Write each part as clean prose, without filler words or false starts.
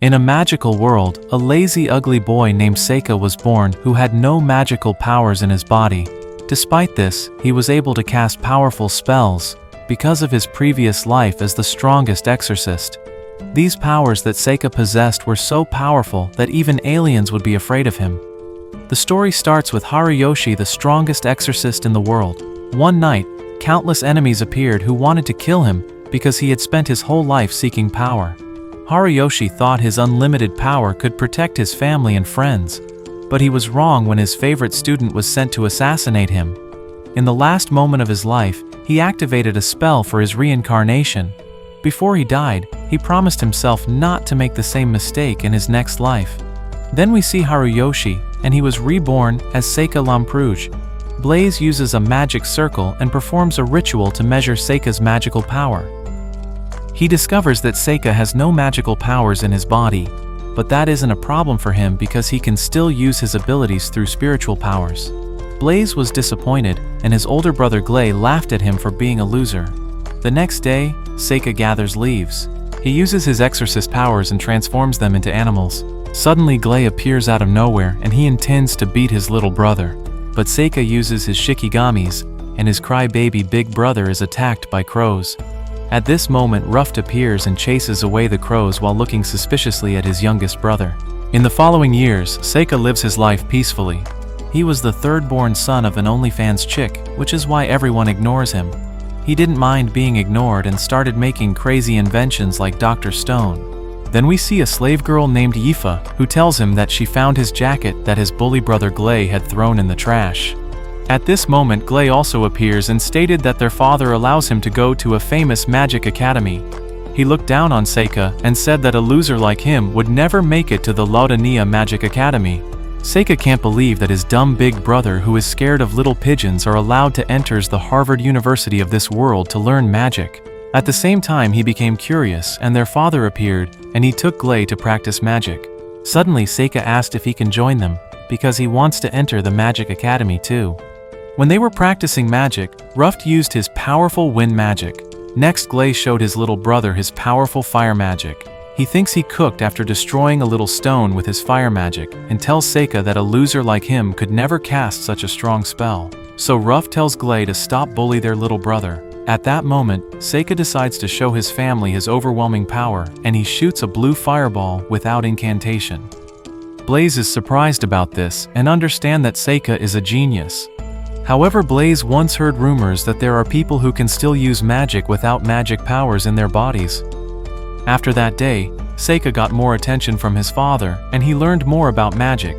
In a magical world, a lazy, ugly boy named Saikyou was born who had no magical powers in his body. Despite this, he was able to cast powerful spells because of his previous life as the Strongest Exorcist. These powers that Saikyou possessed were so powerful that even aliens would be afraid of him. The story starts with Haruyoshi, the strongest exorcist in the world. One night, countless enemies appeared who wanted to kill him because he had spent his whole life seeking power. Haruyoshi thought his unlimited power could protect his family and friends, but he was wrong when his favorite student was sent to assassinate him. In the last moment of his life, he activated a spell for his reincarnation. Before he died, he promised himself not to make the same mistake in his next life. Then we see Haruyoshi, and he was reborn as Saikyou Lamprooge. Blaze uses a magic circle and performs a ritual to measure Saikyou's magical power. He discovers that Saikyou has no magical powers in his body, but that isn't a problem for him because he can still use his abilities through spiritual powers. Blaze was disappointed, and his older brother Glay laughed at him for being a loser. The next day, Saikyou gathers leaves. He uses his exorcist powers and transforms them into animals. Suddenly Glay appears out of nowhere and he intends to beat his little brother. But Saikyou uses his shikigamis, and his crybaby big brother is attacked by crows. At this moment Ruft appears and chases away the crows while looking suspiciously at his youngest brother. In the following years, Saikyou lives his life peacefully. He was the third-born son of an OnlyFans chick, which is why everyone ignores him. He didn't mind being ignored and started making crazy inventions like Dr. Stone. Then we see a slave girl named Yifa, who tells him that she found his jacket that his bully brother Glay had thrown in the trash. At this moment Glay also appears and stated that their father allows him to go to a famous magic academy. He looked down on Saikyou and said that a loser like him would never make it to the Laudania Magic Academy. Saikyou can't believe that his dumb big brother who is scared of little pigeons are allowed to enter the Harvard University of this world to learn magic. At the same time he became curious and their father appeared and he took Glay to practice magic. Suddenly Saikyou asked if he can join them because he wants to enter the Magic Academy too. When they were practicing magic, Ruft used his powerful wind magic. Next Glay showed his little brother his powerful fire magic. He thinks he cooked after destroying a little stone with his fire magic and tells Saikyou that a loser like him could never cast such a strong spell. So Ruft tells Glay to stop bully their little brother. At that moment, Saikyou decides to show his family his overwhelming power and he shoots a blue fireball without incantation. Blaze is surprised about this and understands that Saikyou is a genius. However, Blaze once heard rumors that there are people who can still use magic without magic powers in their bodies. After that day, Saikyou got more attention from his father and he learned more about magic.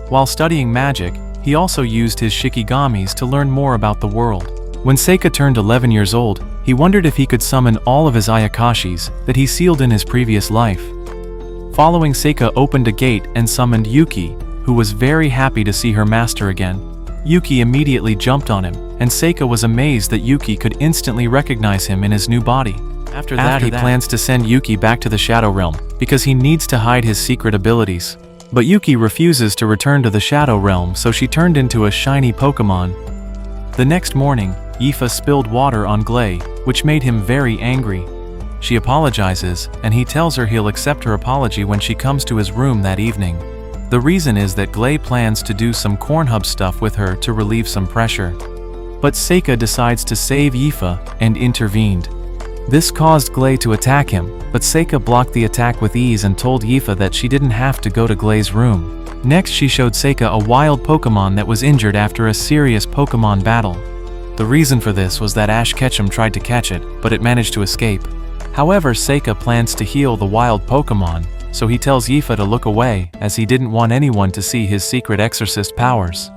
While studying magic, he also used his shikigamis to learn more about the world. When Saikyou turned 11 years old, he wondered if he could summon all of his ayakashis that he sealed in his previous life. Following, Saikyou opened a gate and summoned Yuki, who was very happy to see her master again. Yuki immediately jumped on him, and Saikyou was amazed that Yuki could instantly recognize him in his new body. After that, he plans to send Yuki back to the Shadow Realm, because he needs to hide his secret abilities. But Yuki refuses to return to the Shadow Realm, so she turned into a shiny Pokemon. The next morning, Yifa spilled water on Glay, which made him very angry. She apologizes, and he tells her he'll accept her apology when she comes to his room that evening. The reason is that Glay plans to do some Cornhub stuff with her to relieve some pressure. But Saikyou decides to save Yifa and intervened. This caused Glay to attack him, but Saikyou blocked the attack with ease and told Yifa that she didn't have to go to Glay's room. Next she showed Saikyou a wild Pokemon that was injured after a serious Pokemon battle. The reason for this was that Ash Ketchum tried to catch it, but it managed to escape. However, Saikyou plans to heal the wild Pokemon, so he tells Yifa to look away as he didn't want anyone to see his secret exorcist powers.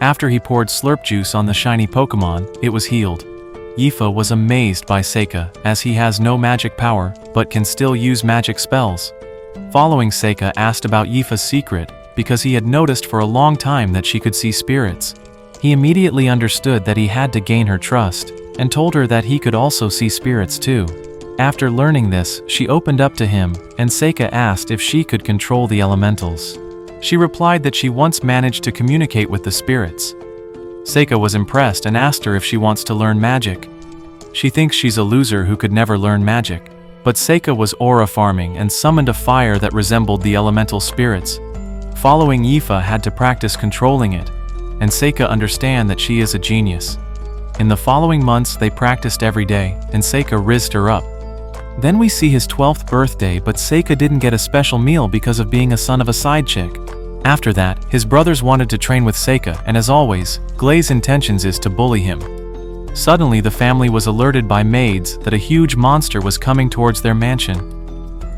After he poured slurp juice on the shiny Pokemon, it was healed. Yifa was amazed by Saikyou as he has no magic power but can still use magic spells. Following, Saikyou asked about Yifa's secret because he had noticed for a long time that she could see spirits. He immediately understood that he had to gain her trust and told her that he could also see spirits too. After learning this, she opened up to him, and Saikyou asked if she could control the elementals. She replied that she once managed to communicate with the spirits. Saikyou was impressed and asked her if she wants to learn magic. She thinks she's a loser who could never learn magic. But Saikyou was aura farming and summoned a fire that resembled the elemental spirits. Following Yifa had to practice controlling it, and Saikyou understand that she is a genius. In the following months they practiced every day, and Saikyou rizzed her up. Then we see his 12th birthday, but Saikyou didn't get a special meal because of being a son of a side chick. After that, his brothers wanted to train with Saikyou, and as always, Glay's intentions is to bully him. Suddenly the family was alerted by maids that a huge monster was coming towards their mansion.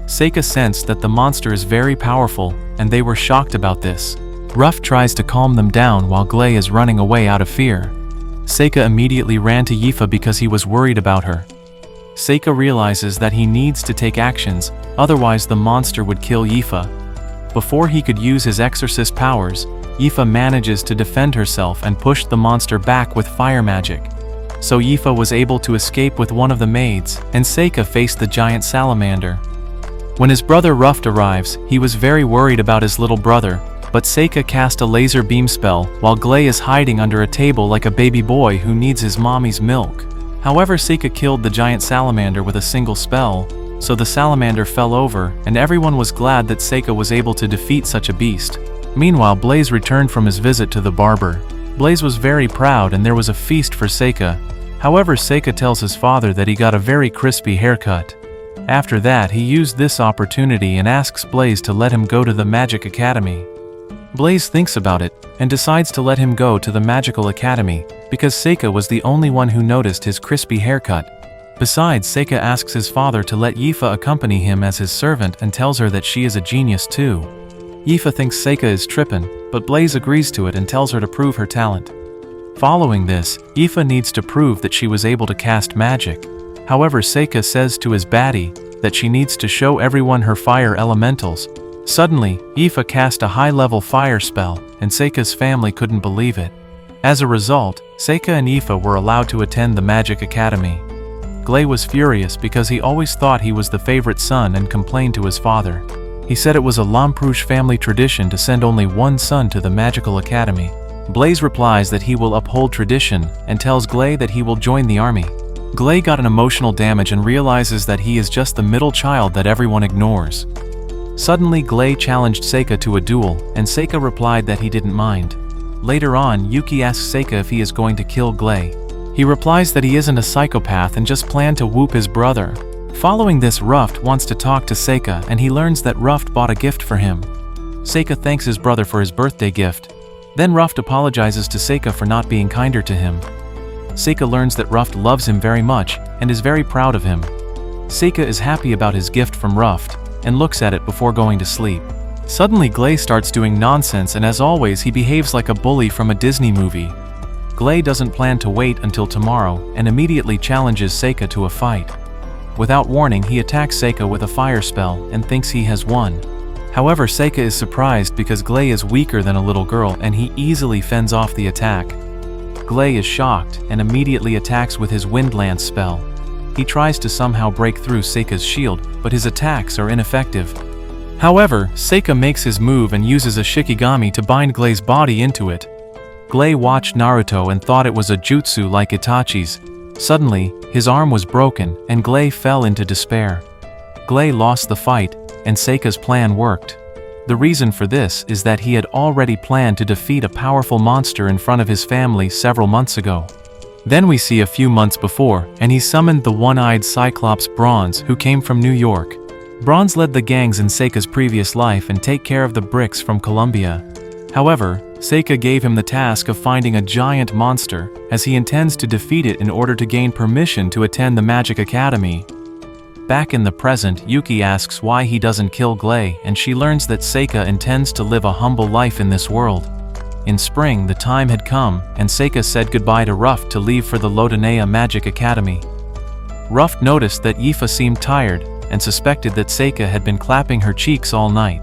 Saikyou sensed that the monster is very powerful, and they were shocked about this. Ruff tries to calm them down while Glay is running away out of fear. Saikyou immediately ran to Yifa because he was worried about her. Saikyou realizes that he needs to take actions, otherwise the monster would kill Yifa. Before he could use his exorcist powers, Yifa manages to defend herself and push the monster back with fire magic. So Yifa was able to escape with one of the maids, and Saikyou faced the giant salamander. When his brother Ruff arrives, he was very worried about his little brother, but Saikyou cast a laser beam spell while Glay is hiding under a table like a baby boy who needs his mommy's milk. However, Saikyou killed the giant salamander with a single spell, so the salamander fell over, and everyone was glad that Saikyou was able to defeat such a beast. Meanwhile, Blaze returned from his visit to the barber. Blaze was very proud and there was a feast for Saikyou. However, Saikyou tells his father that he got a very crispy haircut. After that, he used this opportunity and asks Blaze to let him go to the Magic Academy. Blaze thinks about it, and decides to let him go to the Magical Academy, because Saikyou was the only one who noticed his crispy haircut. Besides, Saikyou asks his father to let Yifa accompany him as his servant and tells her that she is a genius too. Yifa thinks Saikyou is trippin', but Blaze agrees to it and tells her to prove her talent. Following this, Yifa needs to prove that she was able to cast magic. However, Saikyou says to his baddie that she needs to show everyone her fire elementals. Suddenly, Yifa cast a high-level fire spell, and Saikyou's family couldn't believe it. As a result, Saikyou and Yifa were allowed to attend the Magic Academy. Glay was furious because he always thought he was the favorite son and complained to his father. He said it was a Lamproche family tradition to send only one son to the Magical Academy. Blaze replies that he will uphold tradition and tells Glay that he will join the army. Glay got an emotional damage and realizes that he is just the middle child that everyone ignores. Suddenly, Glay challenged Saikyou to a duel, and Saikyou replied that he didn't mind. Later on, Yuki asks Saikyou if he is going to kill Glay. He replies that he isn't a psychopath and just planned to whoop his brother. Following this, Ruff wants to talk to Saikyou, and he learns that Ruff bought a gift for him. Saikyou thanks his brother for his birthday gift. Then Ruff apologizes to Saikyou for not being kinder to him. Saikyou learns that Ruff loves him very much and is very proud of him. Saikyou is happy about his gift from Ruff and looks at it before going to sleep. Suddenly, Glay starts doing nonsense, and as always he behaves like a bully from a Disney movie. Glay doesn't plan to wait until tomorrow and immediately challenges Saikyou to a fight. Without warning, he attacks Saikyou with a fire spell and thinks he has won. However, Saikyou is surprised because Glay is weaker than a little girl and he easily fends off the attack. Glay is shocked and immediately attacks with his Wind Lance spell. He tries to somehow break through Saikyou's shield, but his attacks are ineffective. However, Saikyou makes his move and uses a Shikigami to bind Glay's body into it. Glay watched Naruto and thought it was a jutsu like Itachi's. Suddenly, his arm was broken and Glay fell into despair. Glay lost the fight, and Saikyou's plan worked. The reason for this is that he had already planned to defeat a powerful monster in front of his family several months ago. Then we see a few months before, and he summoned the one-eyed Cyclops Bronze, who came from New York. Bronze led the gangs in Saikyou's previous life and take care of the bricks from Colombia. However, Saikyou gave him the task of finding a giant monster, as he intends to defeat it in order to gain permission to attend the Magic Academy. Back in the present, Yuki asks why he doesn't kill Glay, and she learns that Saikyou intends to live a humble life in this world. In spring, the time had come, and Saikyou said goodbye to Ruff to leave for the Lotanea Magic Academy. Ruff noticed that Yifa seemed tired, and suspected that Saikyou had been clapping her cheeks all night.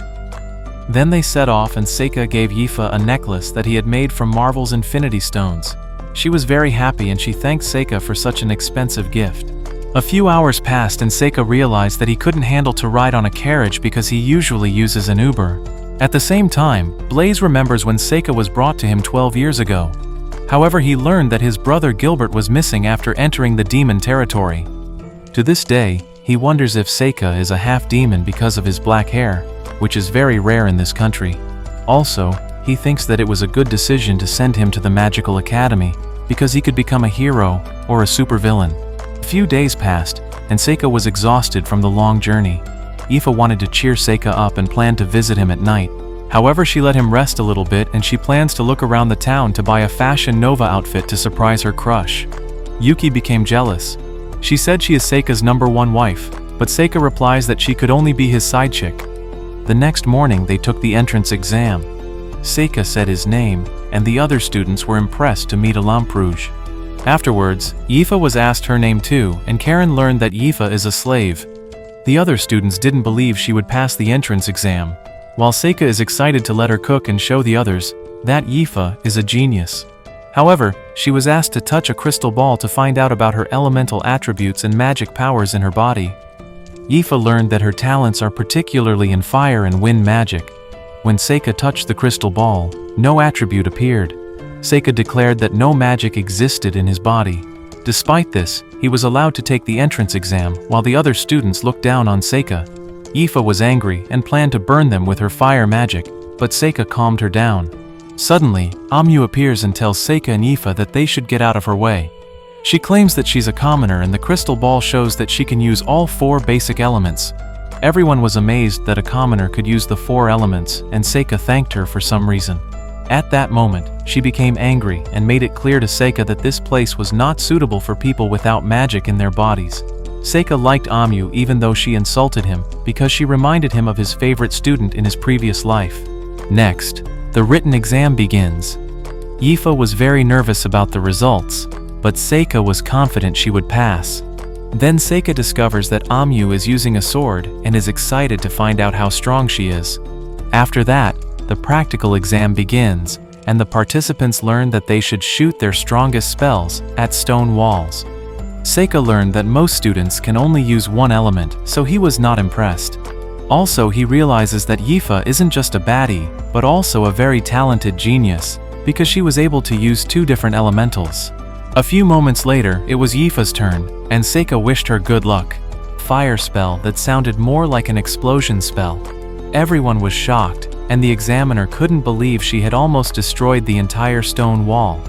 Then they set off and Saikyou gave Yifa a necklace that he had made from Marvel's Infinity Stones. She was very happy and she thanked Saikyou for such an expensive gift. A few hours passed and Saikyou realized that he couldn't handle to ride on a carriage because he usually uses an Uber. At the same time, Blaze remembers when Saikyou was brought to him 12 years ago. However, he learned that his brother Gilbert was missing after entering the demon territory. To this day, He wonders if Saikyou is a half-demon because of his black hair, which is very rare in this country. Also, he thinks that it was a good decision to send him to the Magical Academy, because he could become a hero or a supervillain. A few days passed, and Saikyou was exhausted from the long journey. Yifa wanted to cheer Saikyou up and planned to visit him at night. However, she let him rest a little bit and she plans to look around the town to buy a Fashion Nova outfit to surprise her crush. Yuki became jealous. She said she is Saikyou's #1 wife, but Saikyou replies that she could only be his side chick. The next morning they took the entrance exam. Saikyou said his name, and the other students were impressed to meet a lamproche. Afterwards, Yifa was asked her name too, and Karen learned that Yifa is a slave. The other students didn't believe she would pass the entrance exam, while Saikyou is excited to let her cook and show the others that Yifa is a genius. However, she was asked to touch a crystal ball to find out about her elemental attributes and magic powers in her body. Yifa learned that her talents are particularly in fire and wind magic. When Saikyou touched the crystal ball, no attribute appeared. Saikyou declared that no magic existed in his body. Despite this, he was allowed to take the entrance exam while the other students looked down on Saikyou. Yifa was angry and planned to burn them with her fire magic, but Saikyou calmed her down. Suddenly, Onmyouji appears and tells Saikyou and Yifa that they should get out of her way. She claims that she's a commoner and the crystal ball shows that she can use all 4 basic elements. Everyone was amazed that a commoner could use the 4 elements, and Saikyou thanked her for some reason. At that moment, she became angry and made it clear to Saikyou that this place was not suitable for people without magic in their bodies. Saikyou liked Onmyouji even though she insulted him, because she reminded him of his favorite student in his previous life. Next, the written exam begins. Yifa was very nervous about the results, but Saikyou was confident she would pass. Then Saikyou discovers that Onmyouji is using a sword and is excited to find out how strong she is. After that, the practical exam begins, and the participants learn that they should shoot their strongest spells at stone walls. Saikyou learned that most students can only use 1 element, so he was not impressed. Also, he realizes that Yifa isn't just a baddie, but also a very talented genius, because she was able to use 2 different elementals. A few moments later, it was Yifa's turn, and Saikyou wished her good luck. Fire spell that sounded more like an explosion spell. Everyone was shocked, and the examiner couldn't believe she had almost destroyed the entire stone wall.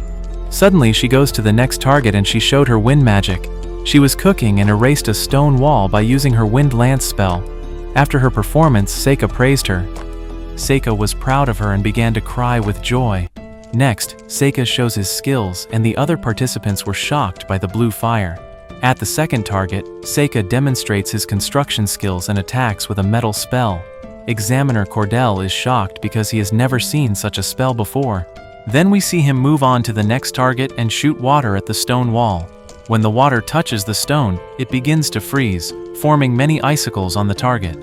Suddenly, she goes to the next target and she showed her wind magic. She was cooking and erased a stone wall by using her wind lance spell. After her performance, Saikyou praised her. Saikyou was proud of her and began to cry with joy. Next, Saikyou shows his skills and the other participants were shocked by the blue fire. At the second target, Saikyou demonstrates his construction skills and attacks with a metal spell. Examiner Cordell is shocked because he has never seen such a spell before. Then we see him move on to the next target and shoot water at the stone wall. When the water touches the stone, it begins to freeze, forming many icicles on the target.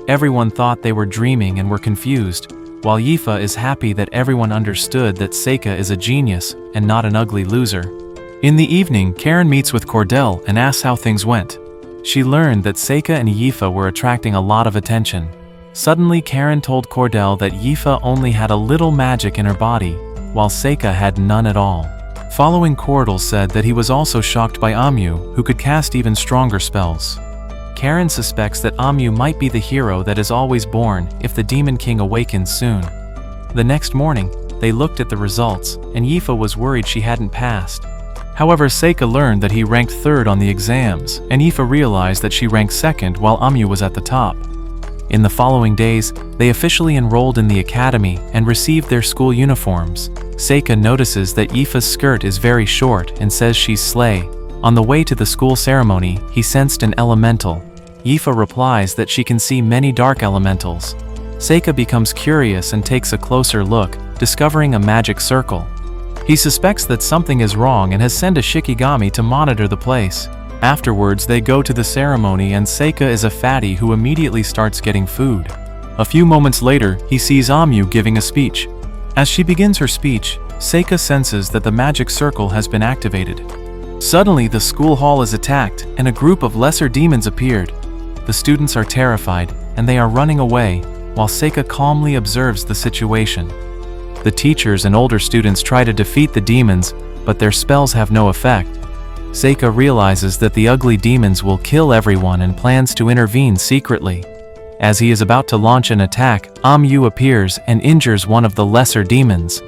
Everyone thought they were dreaming and were confused, while Yifa is happy that everyone understood that Saikyou is a genius and not an ugly loser. In the evening, Karen meets with Cordell and asks how things went. She learned that Saikyou and Yifa were attracting a lot of attention. Suddenly, Karen told Cordell that Yifa only had a little magic in her body, while Saikyou had none at all. Following, Cordell said that he was also shocked by Onmyouji, who could cast even stronger spells. Karen suspects that Onmyouji might be the hero that is always born if the Demon King awakens soon. The next morning, they looked at the results, and Yifa was worried she hadn't passed. However, Saikyou learned that he ranked 3rd on the exams, and Yifa realized that she ranked 2nd while Onmyouji was at the top. In the following days, they officially enrolled in the academy and received their school uniforms. Saikyou notices that Yifa's skirt is very short and says she's slay. On the way to the school ceremony, he sensed an elemental. Yifa replies that she can see many dark elementals. Saikyou becomes curious and takes a closer look, discovering a magic circle. He suspects that something is wrong and has sent a Shikigami to monitor the place. Afterwards, they go to the ceremony and Saikyou is a fatty who immediately starts getting food. A few moments later, he sees Onmyouji giving a speech. As she begins her speech, Saikyou senses that the magic circle has been activated. Suddenly, the school hall is attacked and a group of lesser demons appeared. The students are terrified and they are running away, while Saikyou calmly observes the situation. The teachers and older students try to defeat the demons, but their spells have no effect. Saikyou realizes that the ugly demons will kill everyone and plans to intervene secretly. As he is about to launch an attack, Onmyouji appears and injures one of the lesser demons.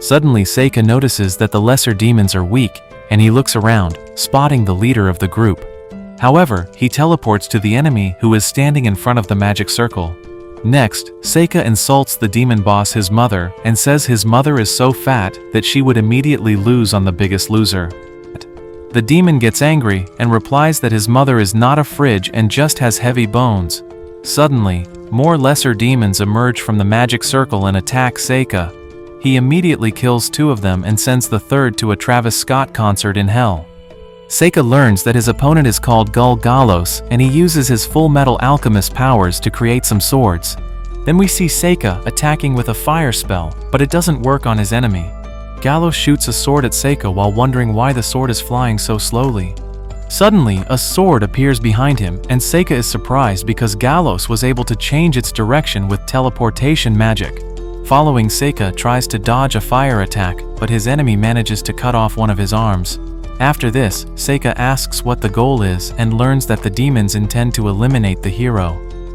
Suddenly Saikyou notices that the lesser demons are weak, and he looks around, spotting the leader of the group. However, he teleports to the enemy who is standing in front of the magic circle. Next, Saikyou insults the demon boss, his mother, and says his mother is so fat that she would immediately lose on the Biggest Loser. The demon gets angry and replies that his mother is not a fridge and just has heavy bones. Suddenly, more lesser demons emerge from the magic circle and attack Saikyou. He immediately kills 2 of them and sends the third to a Travis Scott concert in hell. Saikyou learns that his opponent is called Galos, and he uses his full metal alchemist powers to create some swords. Then we see Saikyou attacking with a fire spell, but it doesn't work on his enemy. Galos shoots a sword at Saikyou while wondering why the sword is flying so slowly. Suddenly, a sword appears behind him, and Saikyou is surprised because Galos was able to change its direction with teleportation magic. Following, Saikyou tries to dodge a fire attack, but his enemy manages to cut off one of his arms. After this, Saikyou asks what the goal is and learns that the demons intend to eliminate the hero.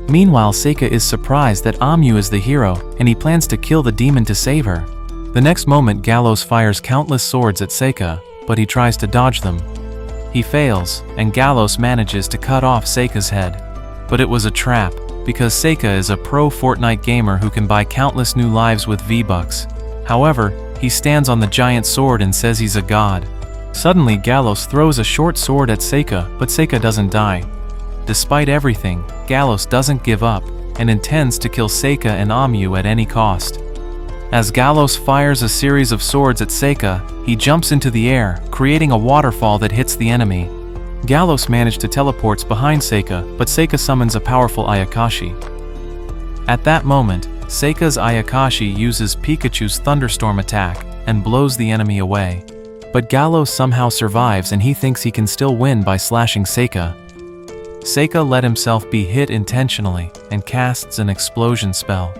Meanwhile, Saikyou is surprised that Onmyouji is the hero, and he plans to kill the demon to save her. The next moment, Galos fires countless swords at Saikyou, but he tries to dodge them. He fails, and Galos manages to cut off Saikyou's head. But it was a trap, because Saikyou is a pro Fortnite gamer who can buy countless new lives with V-Bucks. However, he stands on the giant sword and says he's a god. Suddenly, Galos throws a short sword at Saikyou, but Saikyou doesn't die. Despite everything, Galos doesn't give up, and intends to kill Saikyou and Onmyouji at any cost. As Galos fires a series of swords at Saikyou, he jumps into the air, creating a waterfall that hits the enemy. Galos managed to teleport behind Saikyou, but Saikyou summons a powerful Ayakashi. At that moment, Saikyou's Ayakashi uses Pikachu's thunderstorm attack and blows the enemy away. But Galos somehow survives and he thinks he can still win by slashing Saikyou. Saikyou let himself be hit intentionally and casts an explosion spell.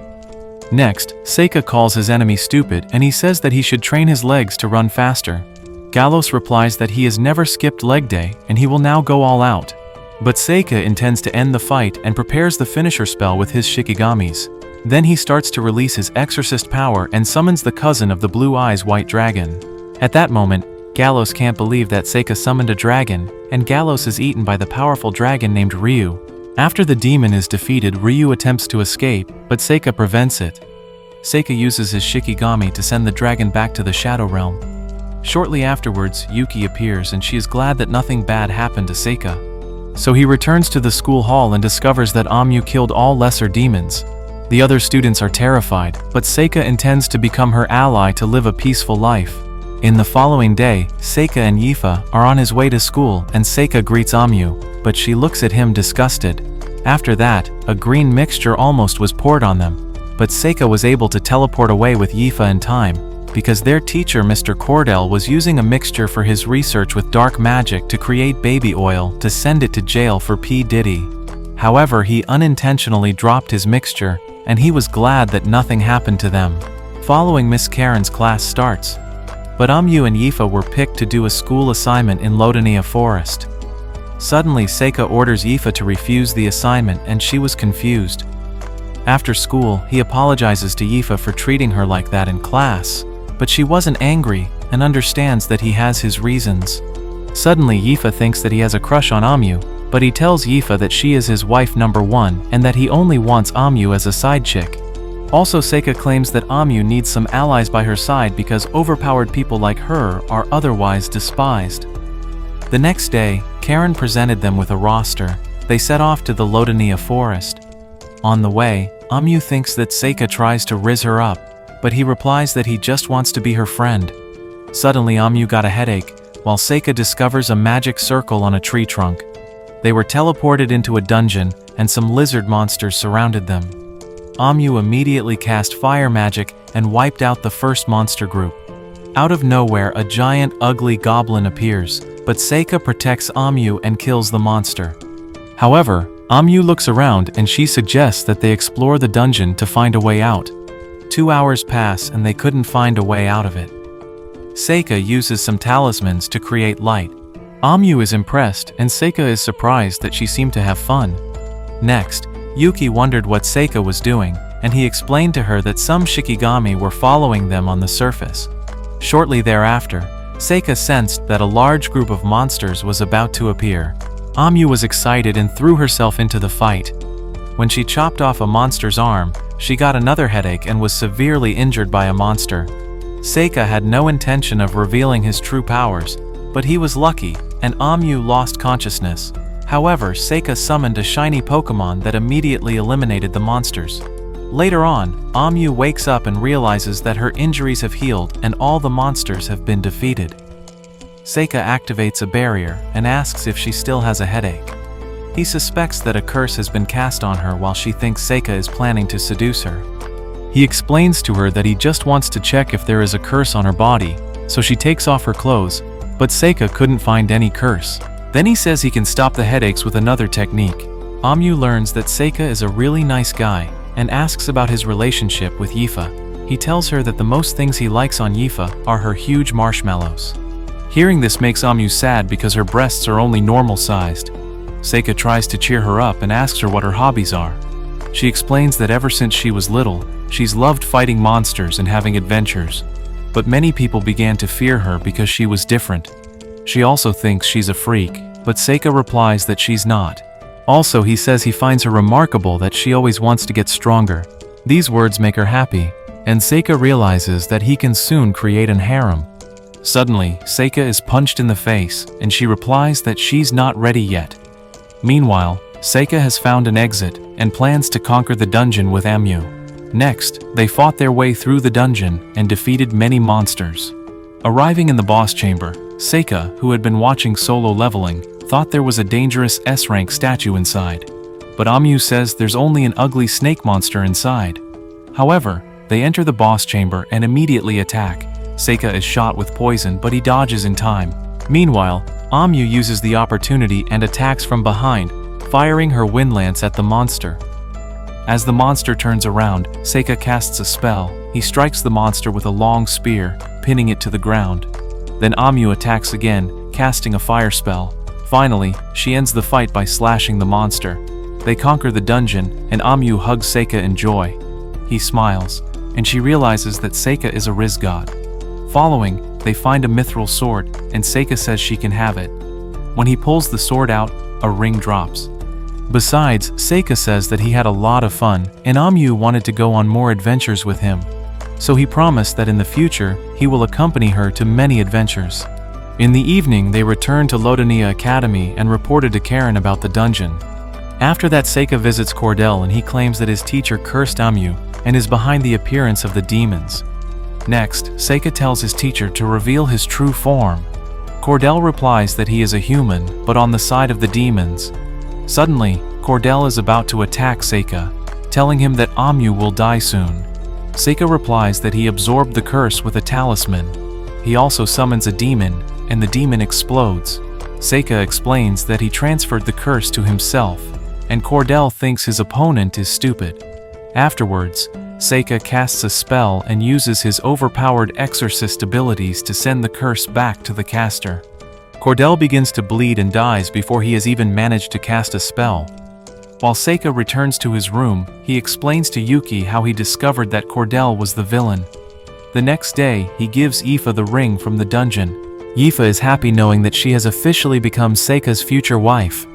Next, Saikyou calls his enemy stupid and he says that he should train his legs to run faster. Galos replies that he has never skipped leg day and he will now go all out. But Saikyou intends to end the fight and prepares the finisher spell with his Shikigamis. Then he starts to release his exorcist power and summons the cousin of the Blue Eyes White Dragon. At that moment, Galos can't believe that Saikyou summoned a dragon, and Galos is eaten by the powerful dragon named Ryu. After the demon is defeated, Ryu attempts to escape, but Saikyou prevents it. Saikyou uses his Shikigami to send the dragon back to the Shadow Realm. Shortly afterwards, Yuki appears and she is glad that nothing bad happened to Saikyou. So he returns to the school hall and discovers that Onmyouji killed all lesser demons. The other students are terrified, but Saikyou intends to become her ally to live a peaceful life. In the following day, Saikyou and Yifa are on his way to school and Saikyou greets Onmyouji, but she looks at him disgusted. After that, a green mixture almost was poured on them, but Saikyou was able to teleport away with Yifa in time, because their teacher Mr. Cordell was using a mixture for his research with dark magic to create baby oil to send it to jail for P. Diddy. However, he unintentionally dropped his mixture, and he was glad that nothing happened to them. Following, Miss Karen's class starts. But Onmyouji and Yifa were picked to do a school assignment in Lodania Forest. Suddenly, Saikyou orders Yifa to refuse the assignment and she was confused. After school, he apologizes to Yifa for treating her like that in class, but she wasn't angry and understands that he has his reasons. Suddenly, Yifa thinks that he has a crush on Onmyouji, but he tells Yifa that she is his wife number 1 and that he only wants Onmyouji as a side chick. Also, Saikyou claims that Onmyouji needs some allies by her side because overpowered people like her are otherwise despised. The next day, Karen presented them with a roster. They set off to the Lodania Forest. On the way, Onmyouji thinks that Saikyou tries to rizz her up, but he replies that he just wants to be her friend. Suddenly, Onmyouji got a headache, while Saikyou discovers a magic circle on a tree trunk. They were teleported into a dungeon, and some lizard monsters surrounded them. Onmyouji immediately cast fire magic and wiped out the first monster group. Out of nowhere, a giant ugly goblin appears, but Saikyou protects Onmyouji and kills the monster. However, Onmyouji looks around and she suggests that they explore the dungeon to find a way out. 2 hours pass and they couldn't find a way out of it. Saikyou uses some talismans to create light. Onmyouji is impressed and Saikyou is surprised that she seemed to have fun. Next, Yuki wondered what Saikyou was doing, and he explained to her that some Shikigami were following them on the surface. Shortly thereafter, Saikyou sensed that a large group of monsters was about to appear. Onmyouji was excited and threw herself into the fight. When she chopped off a monster's arm, she got another headache and was severely injured by a monster. Saikyou had no intention of revealing his true powers, but he was lucky, and Onmyouji lost consciousness. However, Saikyou summoned a shiny Pokemon that immediately eliminated the monsters. Later on, Onmyouji wakes up and realizes that her injuries have healed and all the monsters have been defeated. Saikyou activates a barrier and asks if she still has a headache. He suspects that a curse has been cast on her while she thinks Saikyou is planning to seduce her. He explains to her that he just wants to check if there is a curse on her body, so she takes off her clothes, but Saikyou couldn't find any curse. Then he says he can stop the headaches with another technique. Onmyouji learns that Saikyou is a really nice guy and asks about his relationship with Yifa. He tells her that the most things he likes on Yifa are her huge marshmallows. Hearing this makes Onmyouji sad because her breasts are only normal sized. Saikyou tries to cheer her up and asks her what her hobbies are. She explains that ever since she was little, she's loved fighting monsters and having adventures. But many people began to fear her because she was different. She also thinks she's a freak, but Saikyou replies that she's not. Also, he says he finds her remarkable that she always wants to get stronger. These words make her happy, and Saikyou realizes that he can soon create an harem. Suddenly, Saikyou is punched in the face, and she replies that she's not ready yet. Meanwhile, Saikyou has found an exit and plans to conquer the dungeon with Onmyouji. Next, they fought their way through the dungeon and defeated many monsters. Arriving in the boss chamber, Saikyou, who had been watching Solo Leveling, thought there was a dangerous S-rank statue inside. But Onmyouji says there's only an ugly snake monster inside. However, they enter the boss chamber and immediately attack. Saikyou is shot with poison, but he dodges in time. Meanwhile, Onmyouji uses the opportunity and attacks from behind, firing her wind lance at the monster. As the monster turns around, Saikyou casts a spell. He strikes the monster with a long spear, pinning it to the ground. Then Onmyouji attacks again, casting a fire spell. Finally, she ends the fight by slashing the monster. They conquer the dungeon, and Onmyouji hugs Saikyou in joy. He smiles, and she realizes that Saikyou is a Riz god. Following, they find a mithril sword, and Saikyou says she can have it. When he pulls the sword out, a ring drops. Besides, Saikyou says that he had a lot of fun, and Onmyouji wanted to go on more adventures with him. So he promised that in the future, he will accompany her to many adventures. In the evening, they returned to Lodania Academy and reported to Karen about the dungeon. After that, Saikyou visits Cordell and he claims that his teacher cursed Onmyouji and is behind the appearance of the demons. Next, Saikyou tells his teacher to reveal his true form. Cordell replies that he is a human, but on the side of the demons. Suddenly, Cordell is about to attack Saikyou, telling him that Onmyouji will die soon. Saikyou replies that he absorbed the curse with a talisman. He also summons a demon, and the demon explodes. Saikyou explains that he transferred the curse to himself, and Cordell thinks his opponent is stupid. Afterwards, Saikyou casts a spell and uses his overpowered exorcist abilities to send the curse back to the caster. Cordell begins to bleed and dies before he has even managed to cast a spell. While Saikyou returns to his room, he explains to Yuki how he discovered that Cordell was the villain. The next day, he gives Yifa the ring from the dungeon. Yifa is happy knowing that she has officially become Saikyou's future wife.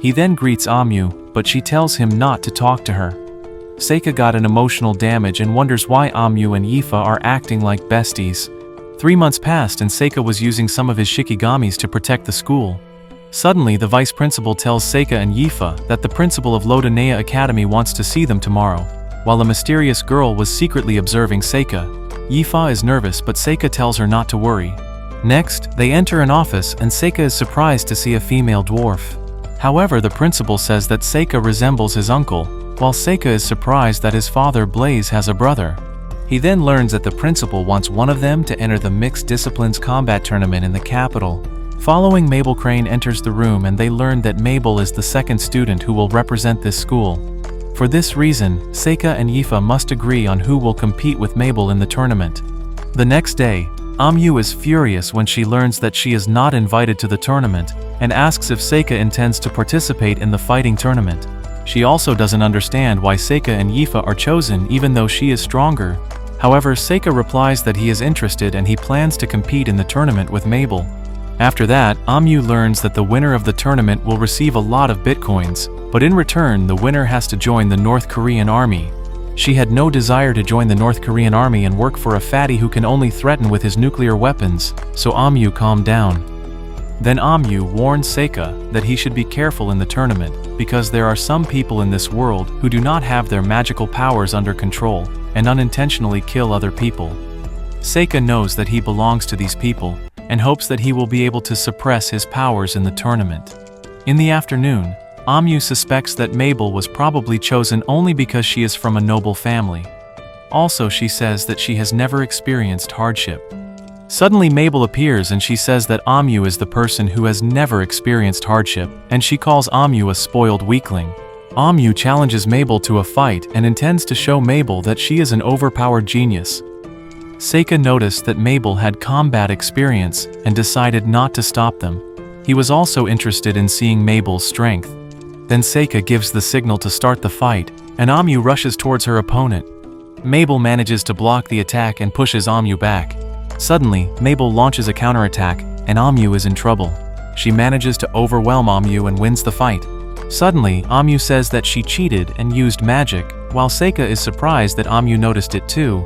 He then greets Onmyouji, but she tells him not to talk to her. Saikyou got an emotional damage and wonders why Onmyouji and Yifa are acting like besties. 3 months passed and Saikyou was using some of his Shikigamis to protect the school. Suddenly, the vice principal tells Saikyou and Yifa that the principal of Lodania Academy wants to see them tomorrow, while a mysterious girl was secretly observing Saikyou. Yifa is nervous, but Saikyou tells her not to worry. Next, they enter an office and Saikyou is surprised to see a female dwarf. However, the principal says that Saikyou resembles his uncle, while Saikyou is surprised that his father Blaze has a brother. He then learns that the principal wants one of them to enter the Mixed Disciplines Combat Tournament in the capital. Following, Mabel Crane enters the room and they learn that Mabel is the second student who will represent this school. For this reason, Saikyou and Yifa must agree on who will compete with Mabel in the tournament. The next day, Onmyouji is furious when she learns that she is not invited to the tournament, and asks if Saikyou intends to participate in the fighting tournament. She also doesn't understand why Saikyou and Yifa are chosen even though she is stronger. However, Saikyou replies that he is interested and he plans to compete in the tournament with Mabel. After that, Onmyouji learns that the winner of the tournament will receive a lot of bitcoins, but in return the winner has to join the North Korean army. She had no desire to join the North Korean army and work for a fatty who can only threaten with his nuclear weapons, so Onmyouji calmed down. Then Onmyouji warns Saikyou that he should be careful in the tournament, because there are some people in this world who do not have their magical powers under control, and unintentionally kill other people. Saikyou knows that he belongs to these people, and hopes that he will be able to suppress his powers in the tournament. In the afternoon, Onmyouji suspects that Mabel was probably chosen only because she is from a noble family. Also, she says that she has never experienced hardship. Suddenly Mabel appears and she says that Onmyouji is the person who has never experienced hardship, and she calls Onmyouji a spoiled weakling. Onmyouji challenges Mabel to a fight and intends to show Mabel that she is an overpowered genius. Saikyou noticed that Mabel had combat experience and decided not to stop them. He was also interested in seeing Mabel's strength. Then Saikyou gives the signal to start the fight, and Onmyouji rushes towards her opponent. Mabel manages to block the attack and pushes Onmyouji back. Suddenly, Mabel launches a counterattack, and Onmyouji is in trouble. She manages to overwhelm Onmyouji and wins the fight. Suddenly, Onmyouji says that she cheated and used magic, while Saikyou is surprised that Onmyouji noticed it too.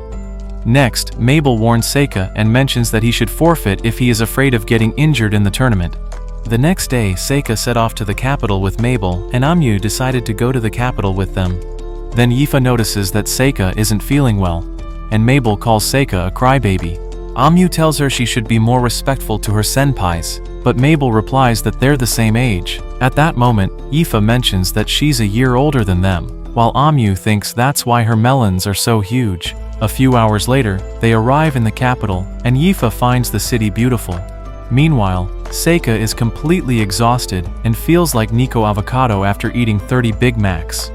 Next, Mabel warns Saikyou and mentions that he should forfeit if he is afraid of getting injured in the tournament. The next day, Saikyou set off to the capital with Mabel, and Onmyouji decided to go to the capital with them. Then Yifa notices that Saikyou isn't feeling well, and Mabel calls Saikyou a crybaby. Onmyouji tells her she should be more respectful to her senpais, but Mabel replies that they're the same age. At that moment, Yifa mentions that she's a year older than them, while Onmyouji thinks that's why her melons are so huge. A few hours later, they arrive in the capital, and Yifa finds the city beautiful. Meanwhile, Saikyou is completely exhausted and feels like Nico Avocado after eating 30 Big Macs.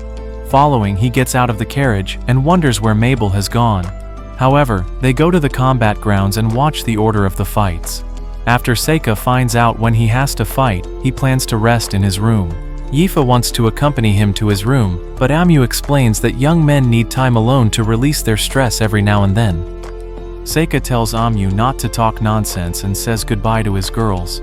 Following, he gets out of the carriage and wonders where Mabel has gone. However, they go to the combat grounds and watch the order of the fights. After Saikyou finds out when he has to fight, he plans to rest in his room. Yifa wants to accompany him to his room, but Onmyouji explains that young men need time alone to release their stress every now and then. Saikyou tells Onmyouji not to talk nonsense and says goodbye to his girls.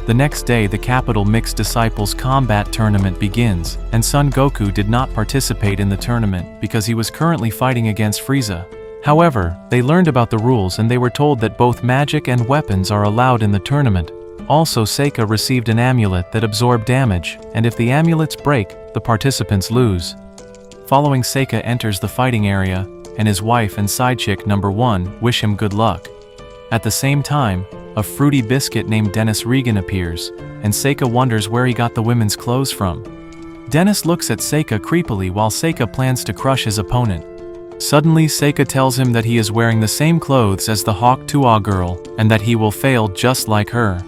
The next day, the Capital Mixed Disciples Combat Tournament begins, and Son Goku did not participate in the tournament because he was currently fighting against Frieza. However, they learned about the rules and they were told that both magic and weapons are allowed in the tournament. Also, Saikyou received an amulet that absorbed damage, and if the amulets break, the participants lose. Following, Saikyou enters the fighting area, and his wife and sidechick number 1 wish him good luck. At the same time, a fruity biscuit named Dennis Regan appears, and Saikyou wonders where he got the women's clothes from. Dennis looks at Saikyou creepily while Saikyou plans to crush his opponent. Suddenly, Saikyou tells him that he is wearing the same clothes as the Hawk Tuah girl, and that he will fail just like her.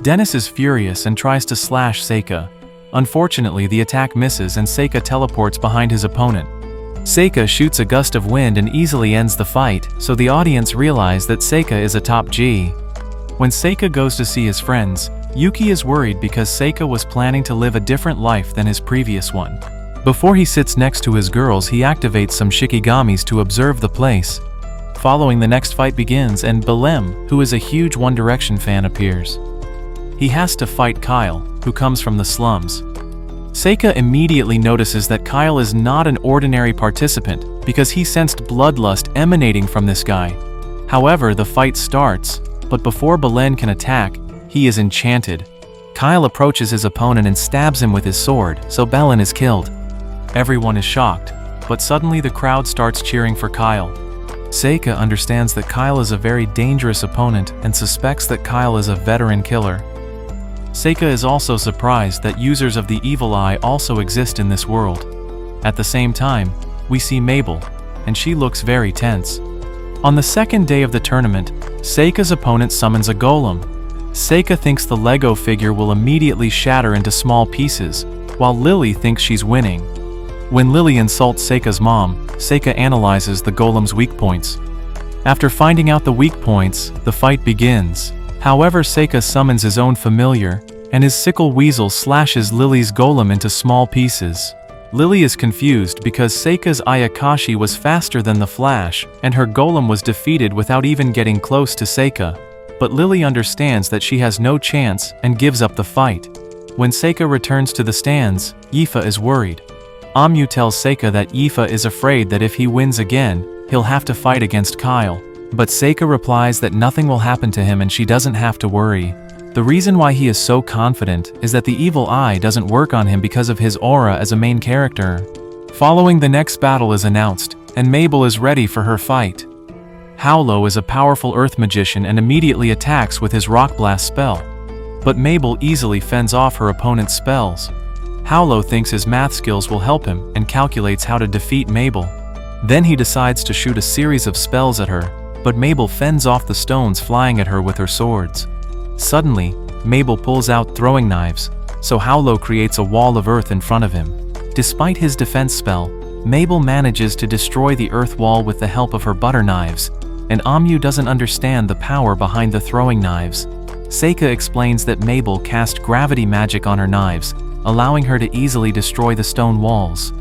Dennis is furious and tries to slash Saikyou. Unfortunately, the attack misses and Saikyou teleports behind his opponent. Saikyou shoots a gust of wind and easily ends the fight, so the audience realize that Saikyou is a top G. When Saikyou goes to see his friends, Yuki is worried because Saikyou was planning to live a different life than his previous one. Before he sits next to his girls, he activates some shikigamis to observe the place. Following, the next fight begins and Golem, who is a huge One Direction fan, appears. He has to fight Kyle, who comes from the slums. Saikyou immediately notices that Kyle is not an ordinary participant because he sensed bloodlust emanating from this guy. However, the fight starts, but before Belen can attack, he is enchanted. Kyle approaches his opponent and stabs him with his sword, so Belen is killed. Everyone is shocked, but suddenly the crowd starts cheering for Kyle. Saikyou understands that Kyle is a very dangerous opponent and suspects that Kyle is a veteran killer. Saikyou is also surprised that users of the evil eye also exist in this world. At the same time, we see Mabel, and she looks very tense. On the second day of the tournament, Saikyou's opponent summons a golem. Saikyou thinks the Lego figure will immediately shatter into small pieces, while Lily thinks she's winning. When Lily insults Saikyou's mom, Saikyou analyzes the golem's weak points. After finding out the weak points, the fight begins. However, Saikyou summons his own familiar, and his sickle weasel slashes Lily's golem into small pieces. Lily is confused because Saikyou's Ayakashi was faster than the Flash, and her golem was defeated without even getting close to Saikyou. But Lily understands that she has no chance and gives up the fight. When Saikyou returns to the stands, Yifa is worried. Onmyouji tells Saikyou that Yifa is afraid that if he wins again, he'll have to fight against Kyle. But Saikyou replies that nothing will happen to him and she doesn't have to worry. The reason why he is so confident is that the evil eye doesn't work on him because of his aura as a main character. Following, the next battle is announced, and Mabel is ready for her fight. Howlo is a powerful earth magician and immediately attacks with his rock blast spell. But Mabel easily fends off her opponent's spells. Howlo thinks his math skills will help him and calculates how to defeat Mabel. Then he decides to shoot a series of spells at her, but Mabel fends off the stones flying at her with her swords. Suddenly, Mabel pulls out throwing knives, so Howlo creates a wall of earth in front of him. Despite his defense spell, Mabel manages to destroy the earth wall with the help of her butter knives, and Onmyouji doesn't understand the power behind the throwing knives. Saikyou explains that Mabel cast gravity magic on her knives, allowing her to easily destroy the stone walls.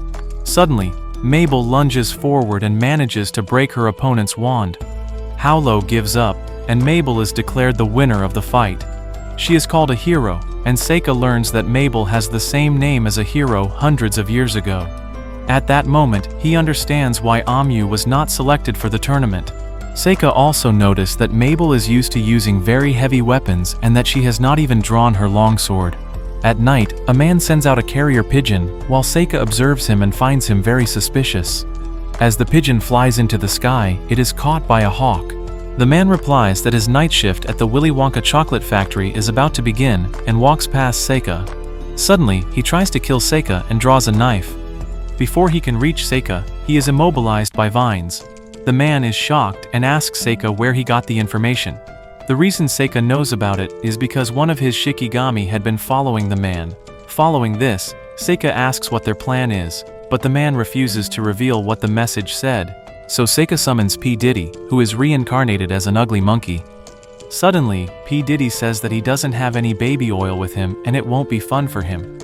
Suddenly, Mabel lunges forward and manages to break her opponent's wand. Howlo gives up, and Mabel is declared the winner of the fight. She is called a hero, and Saikyou learns that Mabel has the same name as a hero hundreds of years ago. At that moment, he understands why Onmyouji was not selected for the tournament. Saikyou also noticed that Mabel is used to using very heavy weapons and that she has not even drawn her longsword. At night, a man sends out a carrier pigeon, while Saikyou observes him and finds him very suspicious. As the pigeon flies into the sky, it is caught by a hawk. The man replies that his night shift at the Willy Wonka chocolate factory is about to begin and walks past Saikyou. Suddenly, he tries to kill Saikyou and draws a knife. Before he can reach Saikyou, he is immobilized by vines. The man is shocked and asks Saikyou where he got the information. The reason Saikyou knows about it is because one of his Shikigami had been following the man. Following this, Saikyou asks what their plan is, but the man refuses to reveal what the message said. So Saikyou summons P. Diddy, who is reincarnated as an ugly monkey. Suddenly, P. Diddy says that he doesn't have any baby oil with him and it won't be fun for him.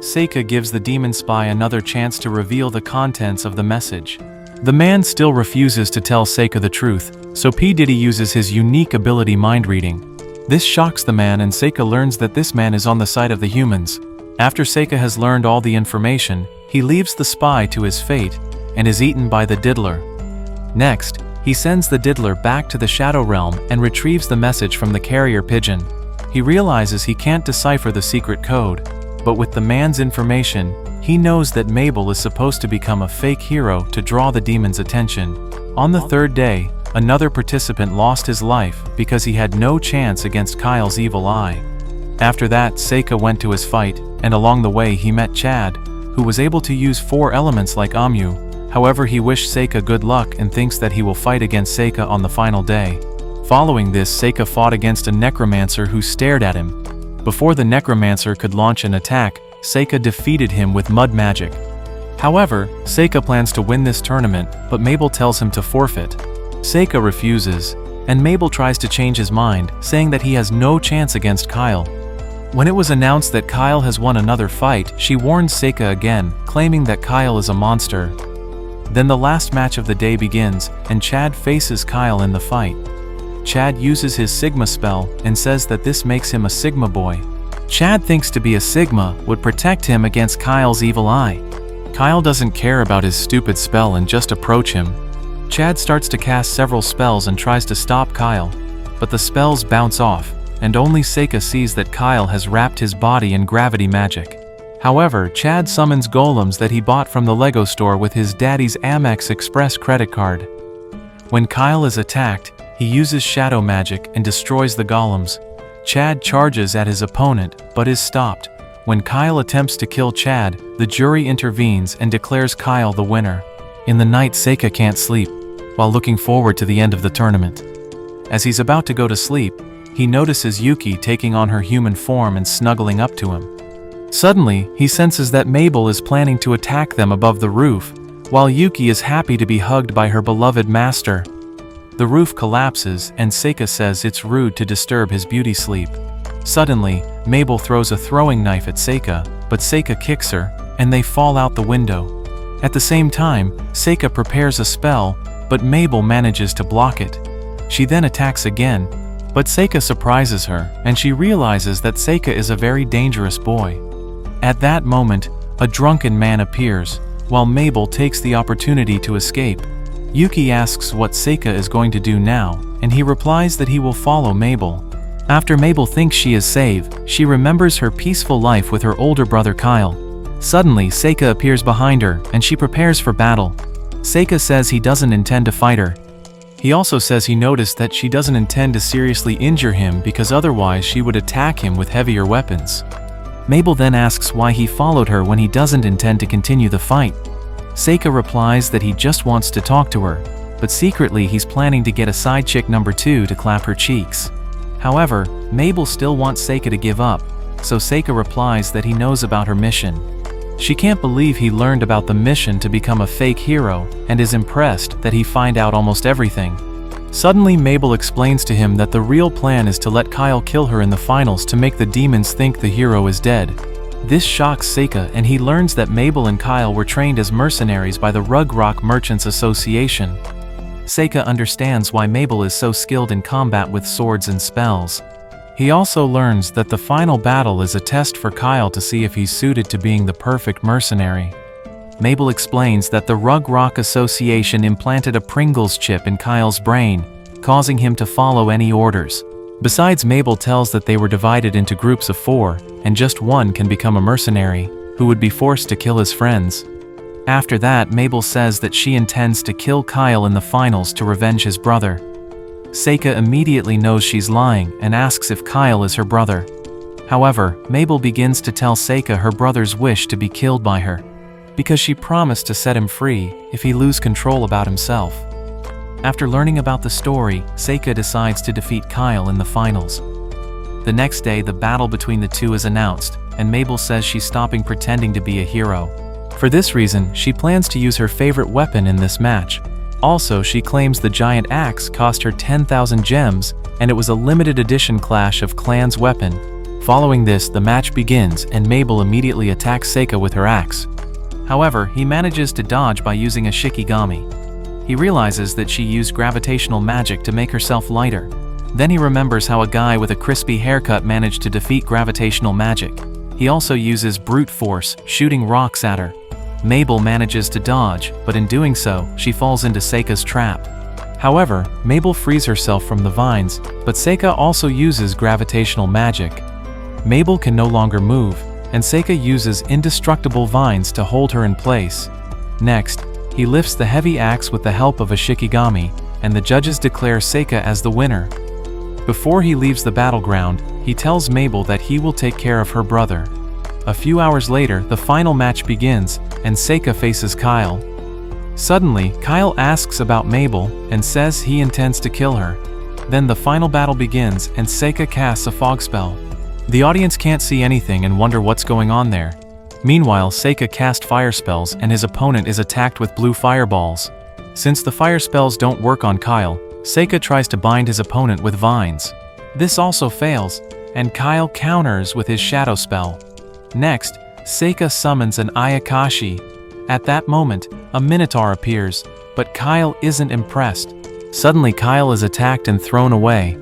Saikyou gives the demon spy another chance to reveal the contents of the message. The man still refuses to tell Saikyou the truth, so P. Diddy uses his unique ability mind reading. This shocks the man and Saikyou learns that this man is on the side of the humans. After Saikyou has learned all the information, he leaves the spy to his fate and is eaten by the diddler. Next, he sends the diddler back to the Shadow Realm and retrieves the message from the carrier pigeon. He realizes he can't decipher the secret code, but with the man's information, he knows that Mabel is supposed to become a fake hero to draw the demon's attention. On the third day, another participant lost his life because he had no chance against Kyle's evil eye. After that, Saikyou went to his fight, and along the way he met Chad, who was able to use 4 elements like Onmyouji. However, he wished Saikyou good luck and thinks that he will fight against Saikyou on the final day. Following this, Saikyou fought against a necromancer who stared at him. Before the necromancer could launch an attack, Saikyou defeated him with mud magic. However, Saikyou plans to win this tournament, but Mabel tells him to forfeit. Saikyou refuses, and Mabel tries to change his mind, saying that he has no chance against Kyle. When it was announced that Kyle has won another fight, she warns Saikyou again, claiming that Kyle is a monster. Then the last match of the day begins, and Chad faces Kyle in the fight. Chad uses his Sigma spell and says that this makes him a Sigma boy. Chad thinks to be a Sigma would protect him against Kyle's evil eye. Kyle doesn't care about his stupid spell and just approach him. Chad starts to cast several spells and tries to stop Kyle, but the spells bounce off, and only Saikyou sees that Kyle has wrapped his body in gravity magic. However, Chad summons golems that he bought from the Lego store with his daddy's Amex Express credit card. When Kyle is attacked, he uses shadow magic and destroys the golems. Chad charges at his opponent, but is stopped. When Kyle attempts to kill Chad, the jury intervenes and declares Kyle the winner. In the night, Saikyou can't sleep, while looking forward to the end of the tournament. As he's about to go to sleep, he notices Yuki taking on her human form and snuggling up to him. Suddenly, he senses that Mabel is planning to attack them above the roof, while Yuki is happy to be hugged by her beloved master. The roof collapses and Saikyou says it's rude to disturb his beauty sleep. Suddenly, Mabel throws a throwing knife at Saikyou, but Saikyou kicks her, and they fall out the window. At the same time, Saikyou prepares a spell, but Mabel manages to block it. She then attacks again, but Saikyou surprises her, and she realizes that Saikyou is a very dangerous boy. At that moment, a drunken man appears, while Mabel takes the opportunity to escape. Yuki asks what Saikyou is going to do now, and he replies that he will follow Mabel. After Mabel thinks she is safe, she remembers her peaceful life with her older brother Kyle. Suddenly, Saikyou appears behind her, and she prepares for battle. Saikyou says he doesn't intend to fight her. He also says he noticed that she doesn't intend to seriously injure him because otherwise she would attack him with heavier weapons. Mabel then asks why he followed her when he doesn't intend to continue the fight. Saikyou replies that he just wants to talk to her, but secretly he's planning to get a side chick number 2 to clap her cheeks. However, Mabel still wants Saikyou to give up, so Saikyou replies that he knows about her mission. She can't believe he learned about the mission to become a fake hero, and is impressed that he find out almost everything. Suddenly Mabel explains to him that the real plan is to let Kyle kill her in the finals to make the demons think the hero is dead. This shocks Saikyou, and he learns that Mabel and Kyle were trained as mercenaries by the Rug Rock Merchants Association. Saikyou understands why Mabel is so skilled in combat with swords and spells. He also learns that the final battle is a test for Kyle to see if he's suited to being the perfect mercenary. Mabel explains that the Rug Rock Association implanted a Pringles chip in Kyle's brain, causing him to follow any orders. Besides, Mabel tells that they were divided into groups of 4, and just one can become a mercenary, who would be forced to kill his friends. After that, Mabel says that she intends to kill Kyle in the finals to revenge his brother. Saikyou immediately knows she's lying and asks if Kyle is her brother. However, Mabel begins to tell Saikyou her brother's wish to be killed by her, because she promised to set him free if he loses control about himself. After learning about the story, Saikyou decides to defeat Kyle in the finals. The next day, the battle between the two is announced, and Mabel says she's stopping pretending to be a hero. For this reason, she plans to use her favorite weapon in this match. Also, she claims the giant axe cost her 10,000 gems, and it was a limited edition Clash of Clans weapon. Following this, the match begins, and Mabel immediately attacks Saikyou with her axe. However, he manages to dodge by using a shikigami. He realizes that she used gravitational magic to make herself lighter. Then he remembers how a guy with a crispy haircut managed to defeat gravitational magic. He also uses brute force, shooting rocks at her. Mabel manages to dodge, but in doing so, she falls into Saikyou's trap. However, Mabel frees herself from the vines, but Saikyou also uses gravitational magic. Mabel can no longer move, and Saikyou uses indestructible vines to hold her in place. Next, he lifts the heavy axe with the help of a shikigami, and the judges declare Saikyou as the winner. Before he leaves the battleground, he tells Mabel that he will take care of her brother. A few hours later, the final match begins, and Saikyou faces Kyle. Suddenly, Kyle asks about Mabel and says he intends to kill her. Then the final battle begins, and Saikyou casts a fog spell. The audience can't see anything and wonder what's going on there. Meanwhile, Saikyou casts fire spells, and his opponent is attacked with blue fireballs. Since the fire spells don't work on Kyle, Saikyou tries to bind his opponent with vines. This also fails, and Kyle counters with his shadow spell. Next, Saikyou summons an Ayakashi. At that moment, a Minotaur appears, but Kyle isn't impressed. Suddenly, Kyle is attacked and thrown away.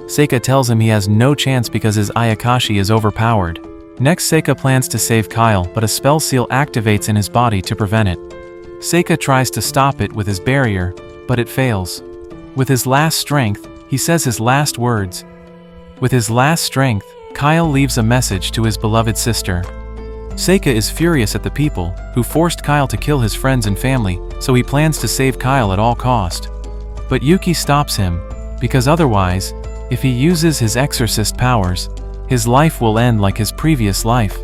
Saikyou tells him he has no chance because his Ayakashi is overpowered. Next, Saikyou plans to save Kyle, but a spell seal activates in his body to prevent it. Saikyou tries to stop it with his barrier, but it fails. With his last strength, he says his last words. With his last strength, Kyle leaves a message to his beloved sister. Saikyou is furious at the people who forced Kyle to kill his friends and family, so he plans to save Kyle at all cost. But Yuki stops him, because otherwise, if he uses his exorcist powers, his life will end like his previous life.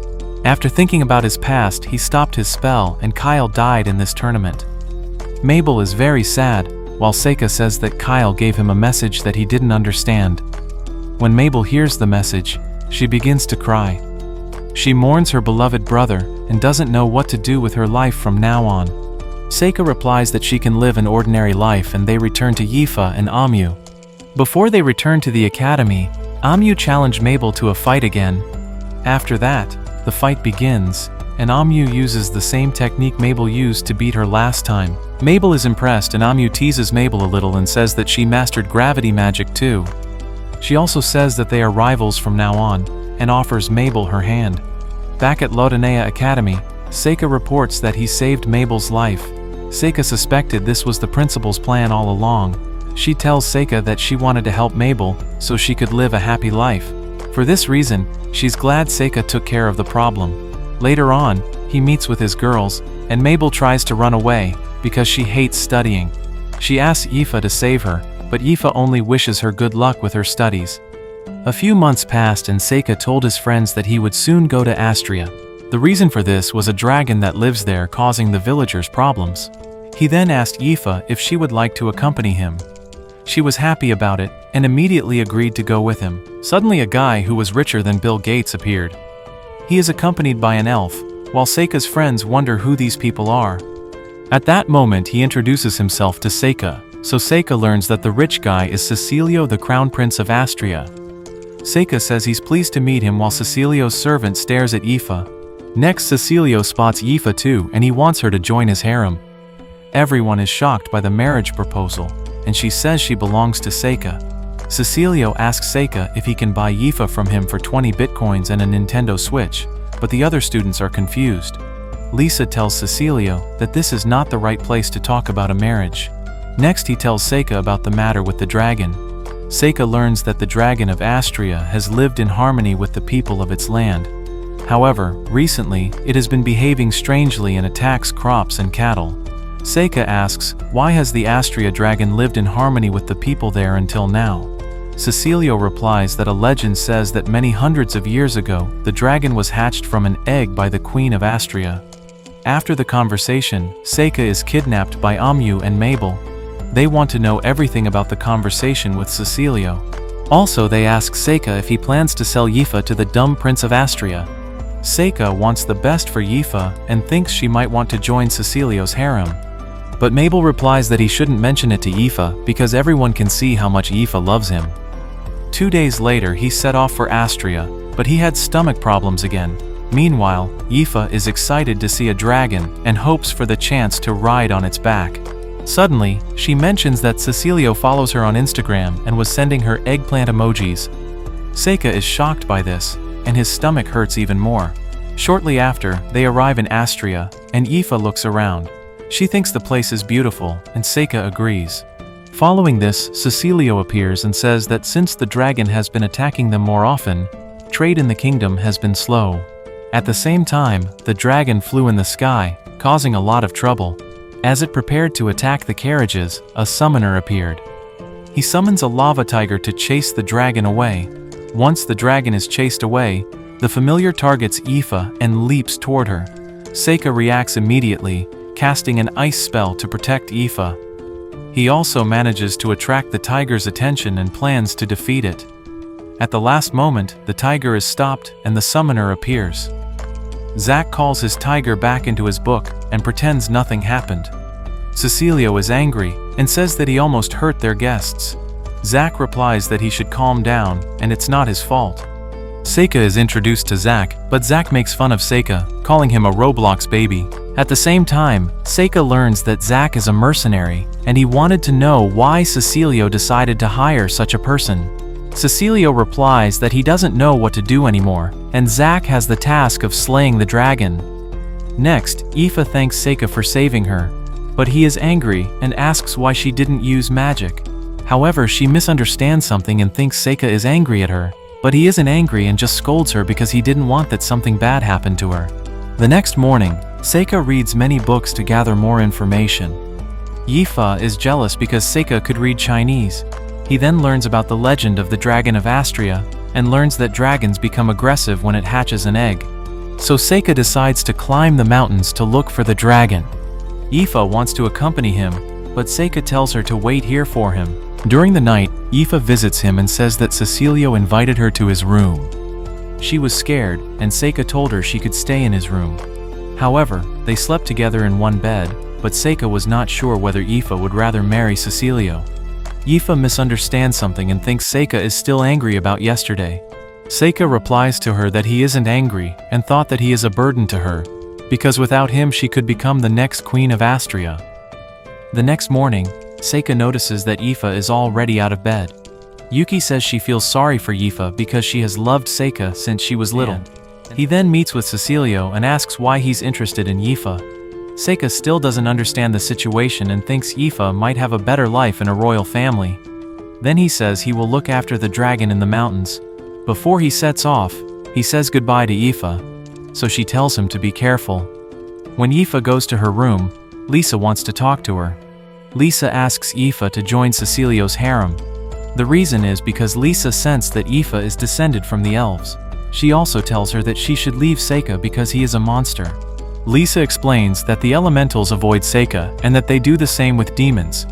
After thinking about his past, he stopped his spell and Kyle died in this tournament. Mabel is very sad, while Saikyou says that Kyle gave him a message that he didn't understand. When Mabel hears the message, she begins to cry. She mourns her beloved brother and doesn't know what to do with her life from now on. Saikyou replies that she can live an ordinary life, and they return to Yifa and Onmyouji. Before they return to the academy, Onmyouji challenged Mabel to a fight again. After that, the fight begins, and Onmyouji uses the same technique Mabel used to beat her last time. Mabel is impressed, and Onmyouji teases Mabel a little and says that she mastered gravity magic too. She also says that they are rivals from now on, and offers Mabel her hand. Back at Lotanea Academy, Saikyou reports that he saved Mabel's life. Saikyou suspected this was the principal's plan all along. She tells Saikyou that she wanted to help Mabel so she could live a happy life. For this reason, she's glad Saikyou took care of the problem. Later on, he meets with his girls, and Mabel tries to run away because she hates studying. She asks Yifa to save her, but Yifa only wishes her good luck with her studies. A few months passed, and Saikyou told his friends that he would soon go to Astria. The reason for this was a dragon that lives there causing the villagers problems. He then asked Yifa if she would like to accompany him. She was happy about it, and immediately agreed to go with him. Suddenly a guy who was richer than Bill Gates appeared. He is accompanied by an elf, while Saikyou's friends wonder who these people are. At that moment he introduces himself to Saikyou, so Saikyou learns that the rich guy is Cecilio, the crown prince of Astria. Saikyou says he's pleased to meet him, while Cecilio's servant stares at Yifa. Next, Cecilio spots Yifa too, and he wants her to join his harem. Everyone is shocked by the marriage proposal, and she says she belongs to Saikyou. Cecilio asks Saikyou if he can buy Yifa from him for 20 bitcoins and a Nintendo Switch, but the other students are confused. Lisa tells Cecilio that this is not the right place to talk about a marriage. Next he tells Saikyou about the matter with the dragon. Saikyou learns that the dragon of Astria has lived in harmony with the people of its land. However, recently, it has been behaving strangely and attacks crops and cattle. Saikyou asks, why has the Astria dragon lived in harmony with the people there until now? Cecilio replies that a legend says that many hundreds of years ago, the dragon was hatched from an egg by the Queen of Astria. After the conversation, Saikyou is kidnapped by Onmyouji and Mabel. They want to know everything about the conversation with Cecilio. Also, they ask Saikyou if he plans to sell Yifa to the dumb prince of Astria. Saikyou wants the best for Yifa and thinks she might want to join Cecilio's harem. But Mabel replies that he shouldn't mention it to Yifa because everyone can see how much Yifa loves him. 2 days later he set off for Astria, but he had stomach problems again. Meanwhile, Yifa is excited to see a dragon and hopes for the chance to ride on its back. Suddenly, she mentions that Cecilio follows her on Instagram and was sending her eggplant emojis. Saikyou is shocked by this, and his stomach hurts even more. Shortly after, they arrive in Astria, and Yifa looks around. She thinks the place is beautiful, and Saikyou agrees. Following this, Cecilio appears and says that since the dragon has been attacking them more often, trade in the kingdom has been slow. At the same time, the dragon flew in the sky, causing a lot of trouble. As it prepared to attack the carriages, a summoner appeared. He summons a lava tiger to chase the dragon away. Once the dragon is chased away, the familiar targets Yifa and leaps toward her. Saikyou reacts immediately, casting an ice spell to protect Yifa. He also manages to attract the tiger's attention and plans to defeat it. At the last moment, the tiger is stopped and the summoner appears. Zack calls his tiger back into his book and pretends nothing happened. Cecilio is angry and says that he almost hurt their guests. Zack replies that he should calm down and it's not his fault. Saikyou is introduced to Zack, but Zack makes fun of Saikyou, calling him a Roblox baby. At the same time, Saikyou learns that Zack is a mercenary, and he wanted to know why Cecilio decided to hire such a person. Cecilio replies that he doesn't know what to do anymore, and Zack has the task of slaying the dragon. Next, Yifa thanks Saikyou for saving her, but he is angry and asks why she didn't use magic. However, she misunderstands something and thinks Saikyou is angry at her, but he isn't angry and just scolds her because he didn't want that something bad happened to her. The next morning, Saikyou reads many books to gather more information. Yifa is jealous because Saikyou could read Chinese. He then learns about the legend of the dragon of Astria, and learns that dragons become aggressive when it hatches an egg. So Saikyou decides to climb the mountains to look for the dragon. Yifa wants to accompany him, but Saikyou tells her to wait here for him. During the night, Yifa visits him and says that Cecilio invited her to his room. She was scared, and Saikyou told her she could stay in his room. However, they slept together in one bed, but Saikyou was not sure whether Yifa would rather marry Cecilio. Yifa misunderstands something and thinks Saikyou is still angry about yesterday. Saikyou replies to her that he isn't angry and thought that he is a burden to her, because without him she could become the next queen of Astria. The next morning, Saikyou notices that Yifa is already out of bed. Yuki says she feels sorry for Yifa because she has loved Saikyou since she was little. He then meets with Cecilio and asks why he's interested in Yifa. Saikyou still doesn't understand the situation and thinks Yifa might have a better life in a royal family. Then he says he will look after the dragon in the mountains. Before he sets off, he says goodbye to Yifa, so she tells him to be careful. When Yifa goes to her room, Lisa wants to talk to her. Lisa asks Yifa to join Cecilio's harem. The reason is because Lisa sensed that Yifa is descended from the elves. She also tells her that she should leave Saikyou because he is a monster. Lisa explains that the elementals avoid Saikyou and that they do the same with demons.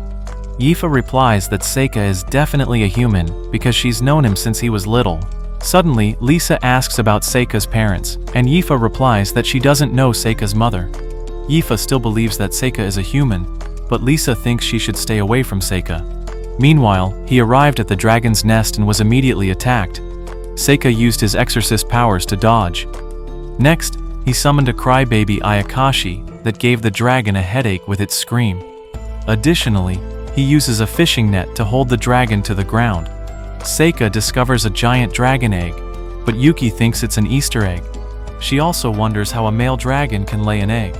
Yifa replies that Saikyou is definitely a human because she's known him since he was little. Suddenly, Lisa asks about Saikyou's parents, and Yifa replies that she doesn't know Saikyou's mother. Yifa still believes that Saikyou is a human, but Lisa thinks she should stay away from Saikyou. Meanwhile, he arrived at the dragon's nest and was immediately attacked. Saikyou used his exorcist powers to dodge. Next, he summoned a crybaby Ayakashi that gave the dragon a headache with its scream. Additionally, he uses a fishing net to hold the dragon to the ground. Saikyou discovers a giant dragon egg, but Yuki thinks it's an Easter egg. She also wonders how a male dragon can lay an egg.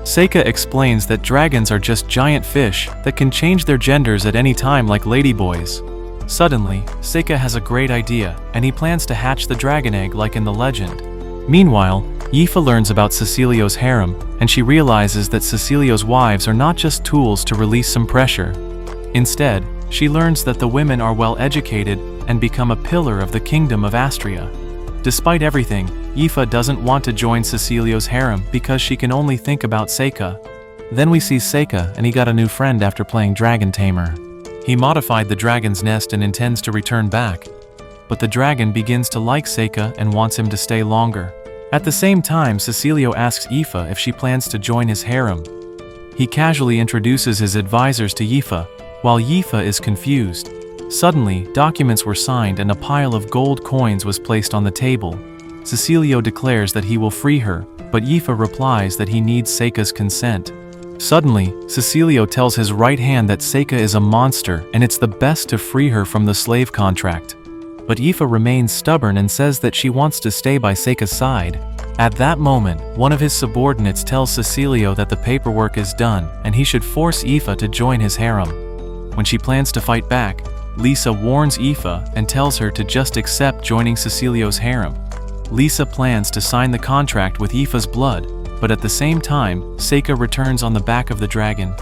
Saikyou explains that dragons are just giant fish that can change their genders at any time like ladyboys. Suddenly, Saikyou has a great idea, and he plans to hatch the dragon egg like in the legend. Meanwhile, Yifa learns about Cecilio's harem, and she realizes that Cecilio's wives are not just tools to release some pressure. Instead, she learns that the women are well educated and become a pillar of the kingdom of Astria. Despite everything, Yifa doesn't want to join Cecilio's harem because she can only think about Saikyou. Then we see Saikyou and he got a new friend after playing Dragon Tamer. He modified the dragon's nest and intends to return back. But the dragon begins to like Saikyou and wants him to stay longer. At the same time, Cecilio asks Yifa if she plans to join his harem. He casually introduces his advisors to Yifa, while Yifa is confused. Suddenly, documents were signed and a pile of gold coins was placed on the table. Cecilio declares that he will free her, but Yifa replies that he needs Saikyou's consent. Suddenly, Cecilio tells his right hand that Saikyou is a monster and it's the best to free her from the slave contract. But Yifa remains stubborn and says that she wants to stay by Saikyou's side. At that moment, one of his subordinates tells Cecilio that the paperwork is done and he should force Yifa to join his harem. When she plans to fight back, Lisa warns Yifa and tells her to just accept joining Cecilio's harem. Lisa plans to sign the contract with Yifa's blood, but at the same time, Saikyou returns on the back of the dragon.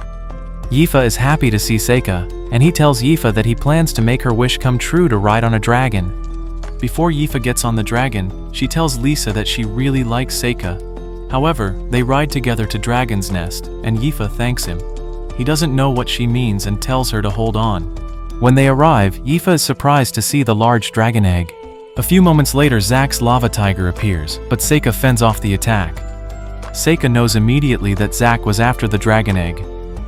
Yifa is happy to see Saikyou, and he tells Yifa that he plans to make her wish come true to ride on a dragon. Before Yifa gets on the dragon, she tells Lisa that she really likes Saikyou. However, they ride together to Dragon's Nest, and Yifa thanks him. He doesn't know what she means and tells her to hold on. When they arrive, Yifa is surprised to see the large dragon egg. A few moments later, Zack's lava tiger appears, but Saikyou fends off the attack. Saikyou knows immediately that Zack was after the dragon egg.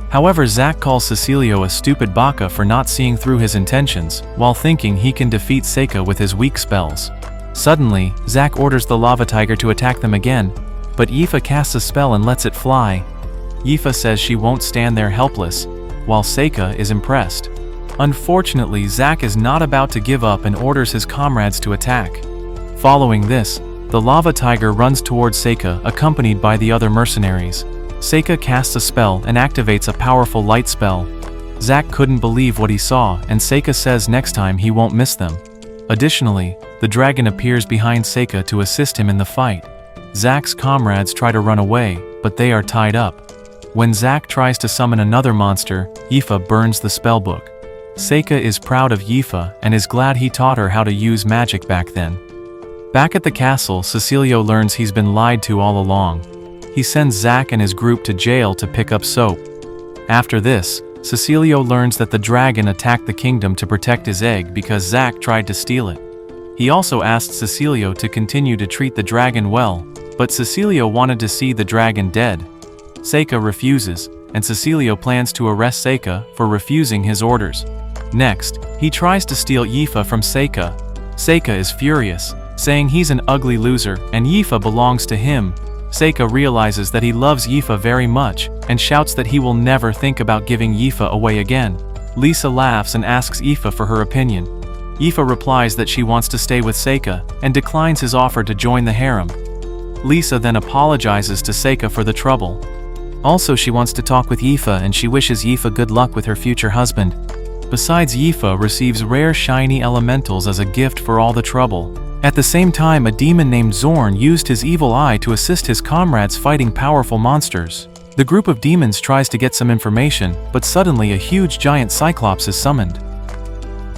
However, Zack calls Cecilio a stupid baka for not seeing through his intentions, while thinking he can defeat Saikyou with his weak spells. Suddenly, Zack orders the lava tiger to attack them again, but Yifa casts a spell and lets it fly. Yifa says she won't stand there helpless, while Saikyou is impressed. Unfortunately, Zack is not about to give up and orders his comrades to attack. Following this, the lava tiger runs towards Saikyou accompanied by the other mercenaries. Saikyou casts a spell and activates a powerful light spell. Zack couldn't believe what he saw, and Saikyou says next time he won't miss them. Additionally, the dragon appears behind Saikyou to assist him in the fight. Zack's comrades try to run away, but they are tied up. When Zack tries to summon another monster, Yifa burns the spellbook. Saikyou is proud of Yifa and is glad he taught her how to use magic back then. Back at the castle, Cecilio learns he's been lied to all along. He sends Zack and his group to jail to pick up soap. After this, Cecilio learns that the dragon attacked the kingdom to protect his egg because Zack tried to steal it. He also asked Cecilio to continue to treat the dragon well, but Cecilio wanted to see the dragon dead. Saikyou refuses, and Cecilio plans to arrest Saikyou for refusing his orders. Next, he tries to steal Yifa from Saikyou. Saikyou is furious, saying he's an ugly loser and Yifa belongs to him. Saikyou realizes that he loves Yifa very much and shouts that he will never think about giving Yifa away again. Lisa laughs and asks Yifa for her opinion. Yifa replies that she wants to stay with Saikyou and declines his offer to join the harem. Lisa then apologizes to Saikyou for the trouble. Also, she wants to talk with Yifa and she wishes Yifa good luck with her future husband. Besides, Yifa receives rare shiny elementals as a gift for all the trouble. At the same time, a demon named Zorn used his evil eye to assist his comrades fighting powerful monsters. The group of demons tries to get some information, but suddenly a huge giant Cyclops is summoned.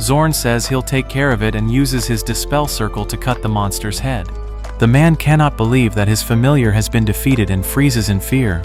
Zorn says he'll take care of it and uses his dispel circle to cut the monster's head. The man cannot believe that his familiar has been defeated and freezes in fear.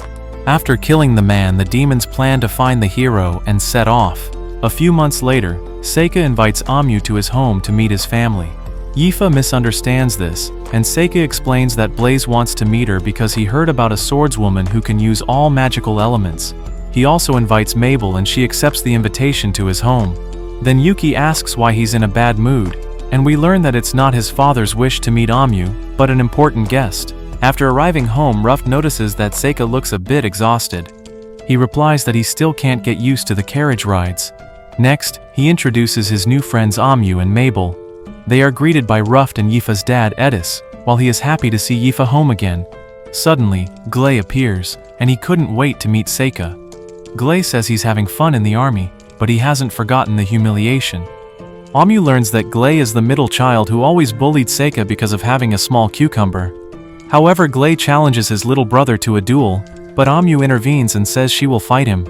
After killing the man, the demons plan to find the hero and set off. A few months later, Saikyou invites Onmyouji to his home to meet his family. Yifa misunderstands this, and Saikyou explains that Blaze wants to meet her because he heard about a swordswoman who can use all magical elements. He also invites Mabel and she accepts the invitation to his home. Then Yuki asks why he's in a bad mood, and we learn that it's not his father's wish to meet Onmyouji, but an important guest. After arriving home, Ruff notices that Saikyou looks a bit exhausted. He replies that he still can't get used to the carriage rides. Next, he introduces his new friends Onmyouji and Mabel. They are greeted by Ruff and Yifa's dad Edis, while he is happy to see Yifa home again. Suddenly, Glay appears, and he couldn't wait to meet Saikyou. Glay says he's having fun in the army, but he hasn't forgotten the humiliation. Onmyouji learns that Glay is the middle child who always bullied Saikyou because of having a small cucumber. However, Glay challenges his little brother to a duel, but Onmyouji intervenes and says she will fight him.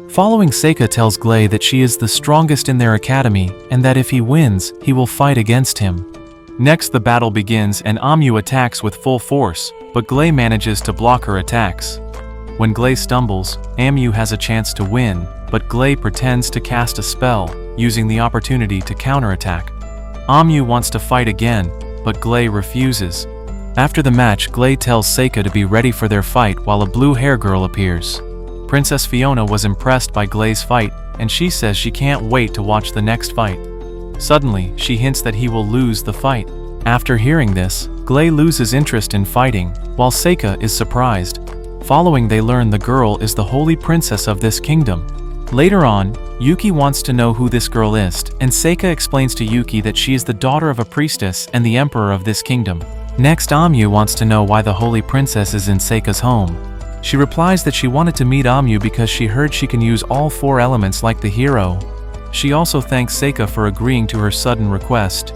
Following, Saikyou tells Glay that she is the strongest in their academy and that if he wins, he will fight against him. Next, the battle begins and Onmyouji attacks with full force, but Glay manages to block her attacks. When Glay stumbles, Onmyouji has a chance to win, but Glay pretends to cast a spell, using the opportunity to counterattack. Onmyouji wants to fight again, but Glay refuses. After the match, Glay tells Saikyou to be ready for their fight while a blue-hair girl appears. Princess Fiona was impressed by Glay's fight, and she says she can't wait to watch the next fight. Suddenly, she hints that he will lose the fight. After hearing this, Glay loses interest in fighting, while Saikyou is surprised. Following, they learn the girl is the holy princess of this kingdom. Later on, Yuki wants to know who this girl is, and Saikyou explains to Yuki that she is the daughter of a priestess and the emperor of this kingdom. Next, Onmyouji wants to know why the holy princess is in Saikyou's home. She replies that she wanted to meet Onmyouji because she heard she can use all 4 elements like the hero. She also thanks Saikyou for agreeing to her sudden request.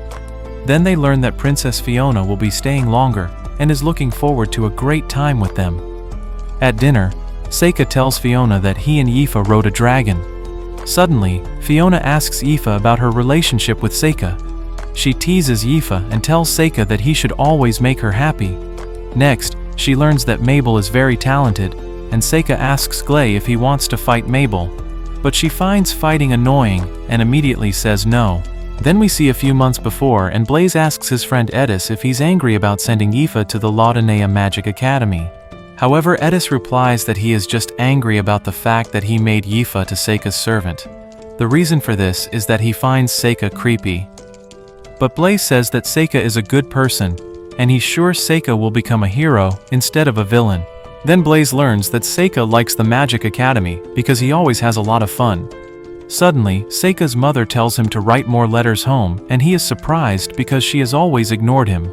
Then they learn that Princess Fiona will be staying longer and is looking forward to a great time with them. At dinner, Saikyou tells Fiona that he and Yifa rode a dragon. Suddenly, Fiona asks Yifa about her relationship with Saikyou. She teases Yifa and tells Saikyou that he should always make her happy. Next, she learns that Mabel is very talented, and Saikyou asks Glay if he wants to fight Mabel. But she finds fighting annoying and immediately says no. Then we see a few months before and Blaze asks his friend Edis if he's angry about sending Yifa to the Laudanea Magic Academy. However, Edis replies that he is just angry about the fact that he made Yifa to Saikyou's servant. The reason for this is that he finds Saikyou creepy. But Blaze says that Saikyou is a good person, and he's sure Saikyou will become a hero instead of a villain. Then Blaze learns that Saikyou likes the Magic Academy because he always has a lot of fun. Suddenly, Saikyou's mother tells him to write more letters home, and he is surprised because she has always ignored him.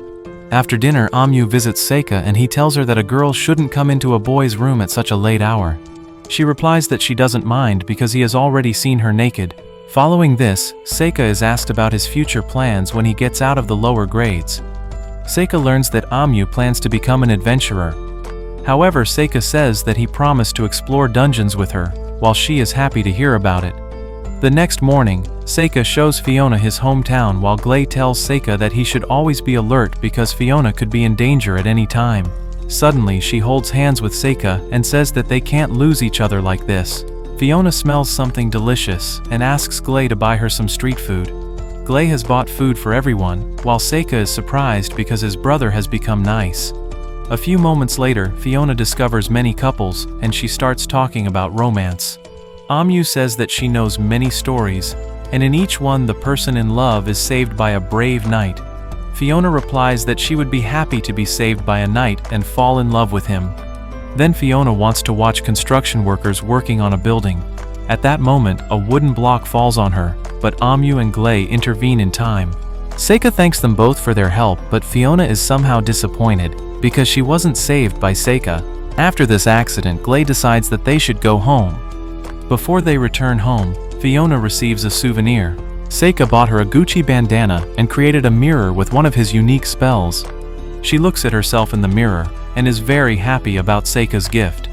After dinner, Onmyouji visits Saikyou and he tells her that a girl shouldn't come into a boy's room at such a late hour. She replies that she doesn't mind because he has already seen her naked. Following this, Saikyou is asked about his future plans when he gets out of the lower grades. Saikyou learns that Onmyouji plans to become an adventurer. However, Saikyou says that he promised to explore dungeons with her, while she is happy to hear about it. The next morning, Saikyou shows Fiona his hometown while Glay tells Saikyou that he should always be alert because Fiona could be in danger at any time. Suddenly, she holds hands with Saikyou and says that they can't lose each other like this. Fiona smells something delicious and asks Glay to buy her some street food. Glay has bought food for everyone, while Saikyou is surprised because his brother has become nice. A few moments later, Fiona discovers many couples, and she starts talking about romance. Onmyouji says that she knows many stories, and in each one the person in love is saved by a brave knight. Fiona replies that she would be happy to be saved by a knight and fall in love with him. Then Fiona wants to watch construction workers working on a building. At that moment, a wooden block falls on her, but Onmyouji and Glay intervene in time. Saikyou thanks them both for their help, but Fiona is somehow disappointed because she wasn't saved by Saikyou. After this accident, Glay decides that they should go home. Before they return home, Fiona receives a souvenir. Saikyou bought her a Gucci bandana and created a mirror with one of his unique spells. She looks at herself in the mirror and is very happy about Saikyou's gift.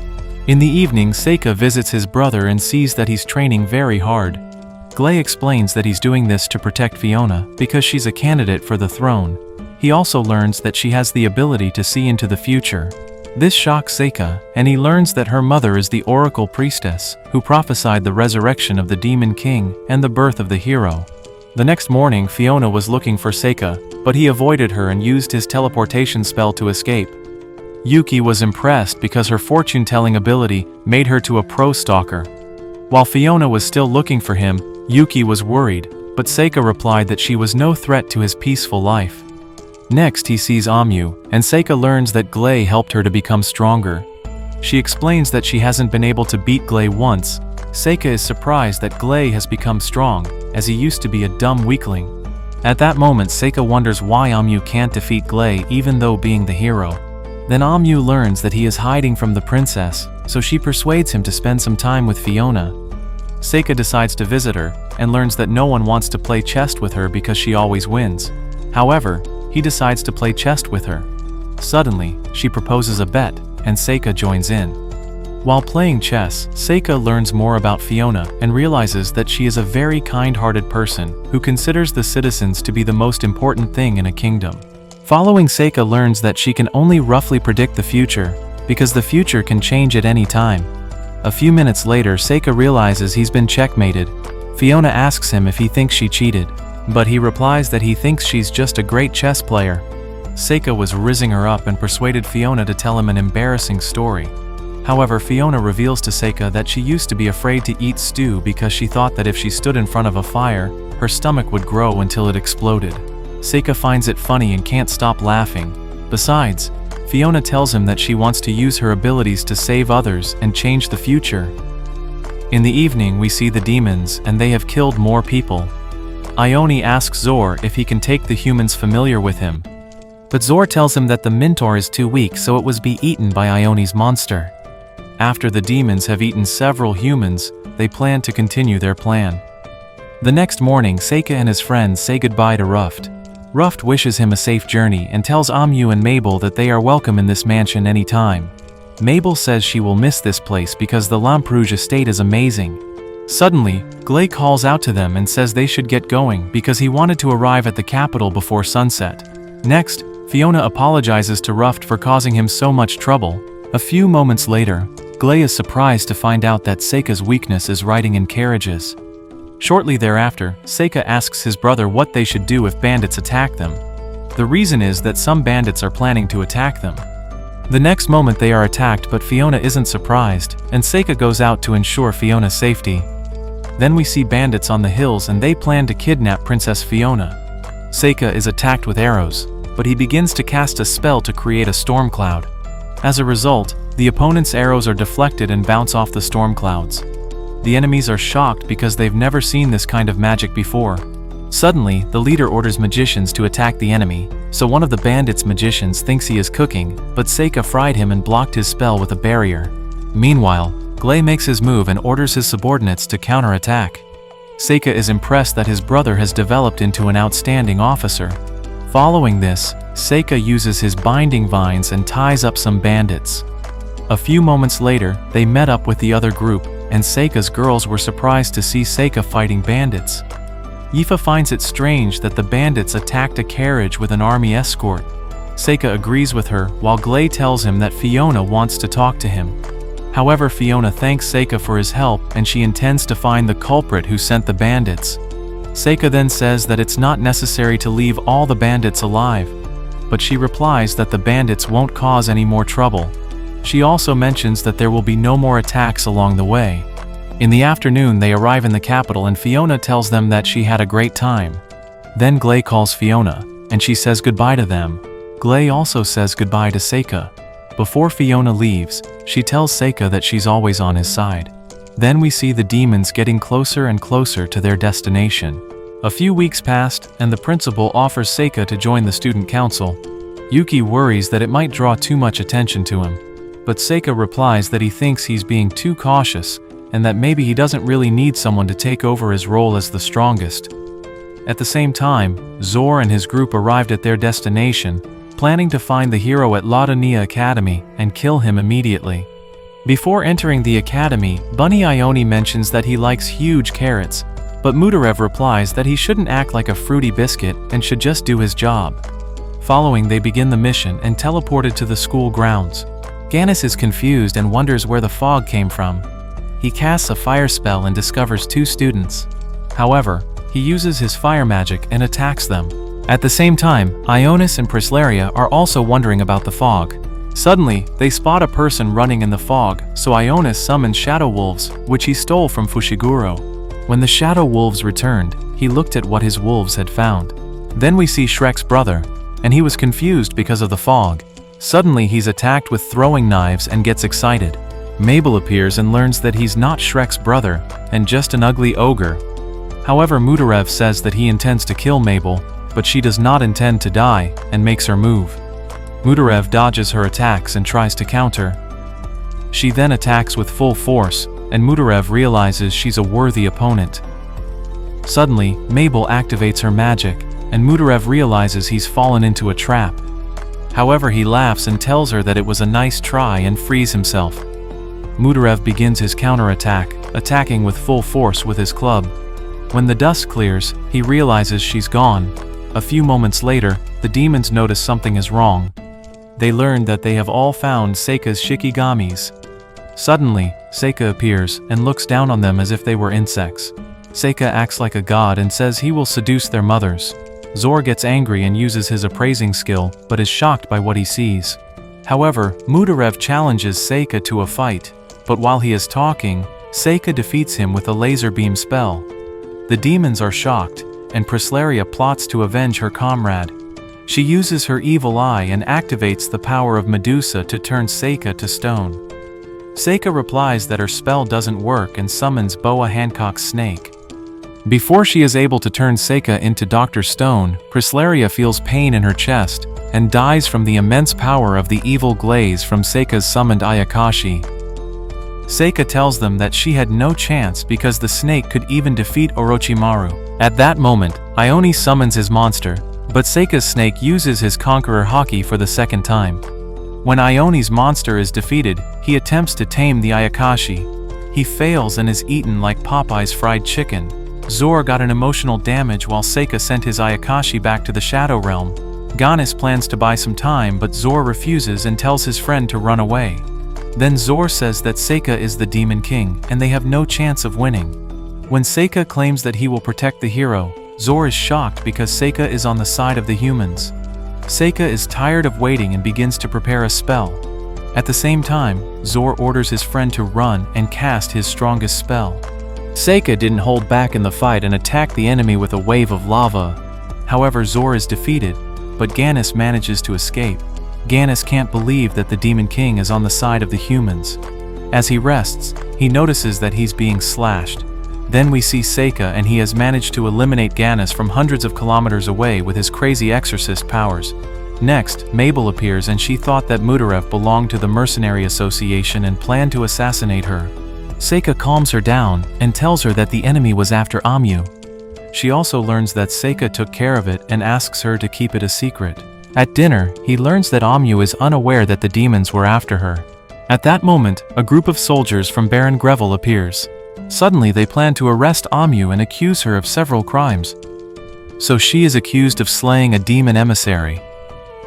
In the evening, Saikyou visits his brother and sees that he's training very hard. Glay explains that he's doing this to protect Fiona because she's a candidate for the throne. He also learns that she has the ability to see into the future. This shocks Saikyou, and he learns that her mother is the Oracle Priestess, who prophesied the resurrection of the Demon King and the birth of the hero. The next morning, Fiona was looking for Saikyou, but he avoided her and used his teleportation spell to escape. Yuki was impressed because her fortune-telling ability made her to a pro stalker. While Fiona was still looking for him, Yuki was worried, but Saikyou replied that she was no threat to his peaceful life. Next, he sees Onmyouji, and Saikyou learns that Glay helped her to become stronger. She explains that she hasn't been able to beat Glay once. Saikyou is surprised that Glay has become strong, as he used to be a dumb weakling. At that moment, Saikyou wonders why Onmyouji can't defeat Glay even though being the hero. Then Onmyouji learns that he is hiding from the princess, so she persuades him to spend some time with Fiona. Saikyou decides to visit her, and learns that no one wants to play chess with her because she always wins. However, he decides to play chess with her. Suddenly, she proposes a bet, and Saikyou joins in. While playing chess, Saikyou learns more about Fiona and realizes that she is a very kind-hearted person who considers the citizens to be the most important thing in a kingdom. Following, Saikyou learns that she can only roughly predict the future, because the future can change at any time. A few minutes later, Saikyou realizes he's been checkmated. Fiona asks him if he thinks she cheated, but he replies that he thinks she's just a great chess player. Saikyou was rizzing her up and persuaded Fiona to tell him an embarrassing story. However, Fiona reveals to Saikyou that she used to be afraid to eat stew because she thought that if she stood in front of a fire, her stomach would grow until it exploded. Saikyou finds it funny and can't stop laughing. Besides, Fiona tells him that she wants to use her abilities to save others and change the future. In the evening, we see the demons, and they have killed more people. Ione asks Zor if he can take the humans familiar with him. But Zor tells him that the Minotaur is too weak, so it was be eaten by Ione's monster. After the demons have eaten several humans, they plan to continue their plan. The next morning, Saikyou and his friends say goodbye to Ruft. Ruft wishes him a safe journey and tells Onmyouji and Mabel that they are welcome in this mansion anytime. Mabel says she will miss this place because the Lamperouge estate is amazing. Suddenly, Glay calls out to them and says they should get going because he wanted to arrive at the capital before sunset. Next, Fiona apologizes to Ruft for causing him so much trouble. A few moments later, Glay is surprised to find out that Saikyou's weakness is riding in carriages. Shortly thereafter, Saikyou asks his brother what they should do if bandits attack them. The reason is that some bandits are planning to attack them. The next moment they are attacked, but Fiona isn't surprised, and Saikyou goes out to ensure Fiona's safety. Then we see bandits on the hills and they plan to kidnap Princess Fiona. Saikyou is attacked with arrows, but he begins to cast a spell to create a storm cloud. As a result, the opponent's arrows are deflected and bounce off the storm clouds. The enemies are shocked because they've never seen this kind of magic before. Suddenly, the leader orders magicians to attack the enemy, so one of the bandits' magicians thinks he is cooking, but Saikyou fried him and blocked his spell with a barrier. Meanwhile, Glay makes his move and orders his subordinates to counterattack. Saikyou is impressed that his brother has developed into an outstanding officer. Following this, Saikyou uses his binding vines and ties up some bandits. A few moments later, they met up with the other group, and Saikyou's girls were surprised to see Saikyou fighting bandits. Yifa finds it strange that the bandits attacked a carriage with an army escort. Saikyou agrees with her, while Glay tells him that Fiona wants to talk to him. However, Fiona thanks Saikyou for his help and she intends to find the culprit who sent the bandits. Saikyou then says that it's not necessary to leave all the bandits alive. but she replies that the bandits won't cause any more trouble. She also mentions that there will be no more attacks along the way. In the afternoon they arrive in the capital and Fiona tells them that she had a great time. Then Glay calls Fiona, and she says goodbye to them. Glay also says goodbye to Saikyou. Before Fiona leaves, she tells Saikyou that she's always on his side. Then we see the demons getting closer and closer to their destination. A few weeks passed, and the principal offers Saikyou to join the student council. Yuki worries that it might draw too much attention to him. But Saikyou replies that he thinks he's being too cautious, and that maybe he doesn't really need someone to take over his role as the strongest. At the same time, Zor and his group arrived at their destination, planning to find the hero at Latania Academy and kill him immediately. Before entering the academy, Bunny Ione mentions that he likes huge carrots, but Mudarev replies that he shouldn't act like a fruity biscuit and should just do his job. Following, they begin the mission and teleported to the school grounds. Gannis is confused and wonders where the fog came from. He casts a fire spell and discovers 2 students. However, he uses his fire magic and attacks them. At the same time, Ionis and Prislaria are also wondering about the fog. Suddenly, they spot a person running in the fog, so Ionis summons Shadow Wolves, which he stole from Fushiguro. When the Shadow Wolves returned, he looked at what his wolves had found. Then we see Shrek's brother, and he was confused because of the fog. Suddenly he's attacked with throwing knives and gets excited. Mabel appears and learns that he's not Shrek's brother, and just an ugly ogre. However, Mudarev says that he intends to kill Mabel, but she does not intend to die, and makes her move. Mudarev dodges her attacks and tries to counter. She then attacks with full force, and Mudarev realizes she's a worthy opponent. Suddenly, Mabel activates her magic, and Mudarev realizes he's fallen into a trap. However, he laughs and tells her that it was a nice try and frees himself. Mudarev begins his counterattack, attacking with full force with his club. When the dust clears, he realizes she's gone. A few moments later, the demons notice something is wrong. They learn that they have all found Saikyou's shikigamis. Suddenly, Saikyou appears and looks down on them as if they were insects. Saikyou acts like a god and says he will seduce their mothers. Zor gets angry and uses his appraising skill, but is shocked by what he sees. However, Mudarev challenges Saikyou to a fight, but while he is talking, Saikyou defeats him with a laser beam spell. The demons are shocked, and Prislaria plots to avenge her comrade. She uses her evil eye and activates the power of Medusa to turn Saikyou to stone. Saikyou replies that her spell doesn't work and summons Boa Hancock's snake. Before she is able to turn Saikyou into Dr. Stone, Prislaria feels pain in her chest, and dies from the immense power of the evil glaze from Saikyou's summoned Ayakashi. Saikyou tells them that she had no chance because the snake could even defeat Orochimaru. At that moment, Ione summons his monster, but Saikyou's snake uses his Conqueror Haki for the second time. When Ione's monster is defeated, he attempts to tame the Ayakashi. He fails and is eaten like Popeye's fried chicken. Zor got an emotional damage while Saikyou sent his Ayakashi back to the Shadow Realm. Gannis plans to buy some time, but Zor refuses and tells his friend to run away. Then Zor says that Saikyou is the Demon King, and they have no chance of winning. When Saikyou claims that he will protect the hero, Zor is shocked because Saikyou is on the side of the humans. Saikyou is tired of waiting and begins to prepare a spell. At the same time, Zor orders his friend to run and cast his strongest spell. Saikyou didn't hold back in the fight and attacked the enemy with a wave of lava. However, Zor is defeated, but Gannis manages to escape. Gannis can't believe that the Demon King is on the side of the humans. As he rests, he notices that he's being slashed. Then we see Saikyou and he has managed to eliminate Gannis from hundreds of kilometers away with his crazy exorcist powers. Next, Mabel appears and she thought that Mudarev belonged to the Mercenary Association and planned to assassinate her. Saikyou calms her down and tells her that the enemy was after Onmyouji. She also learns that Saikyou took care of it and asks her to keep it a secret. At dinner, he learns that Onmyouji is unaware that the demons were after her. At that moment, a group of soldiers from Baron Greville appears. Suddenly they plan to arrest Onmyouji and accuse her of several crimes. So she is accused of slaying a demon emissary.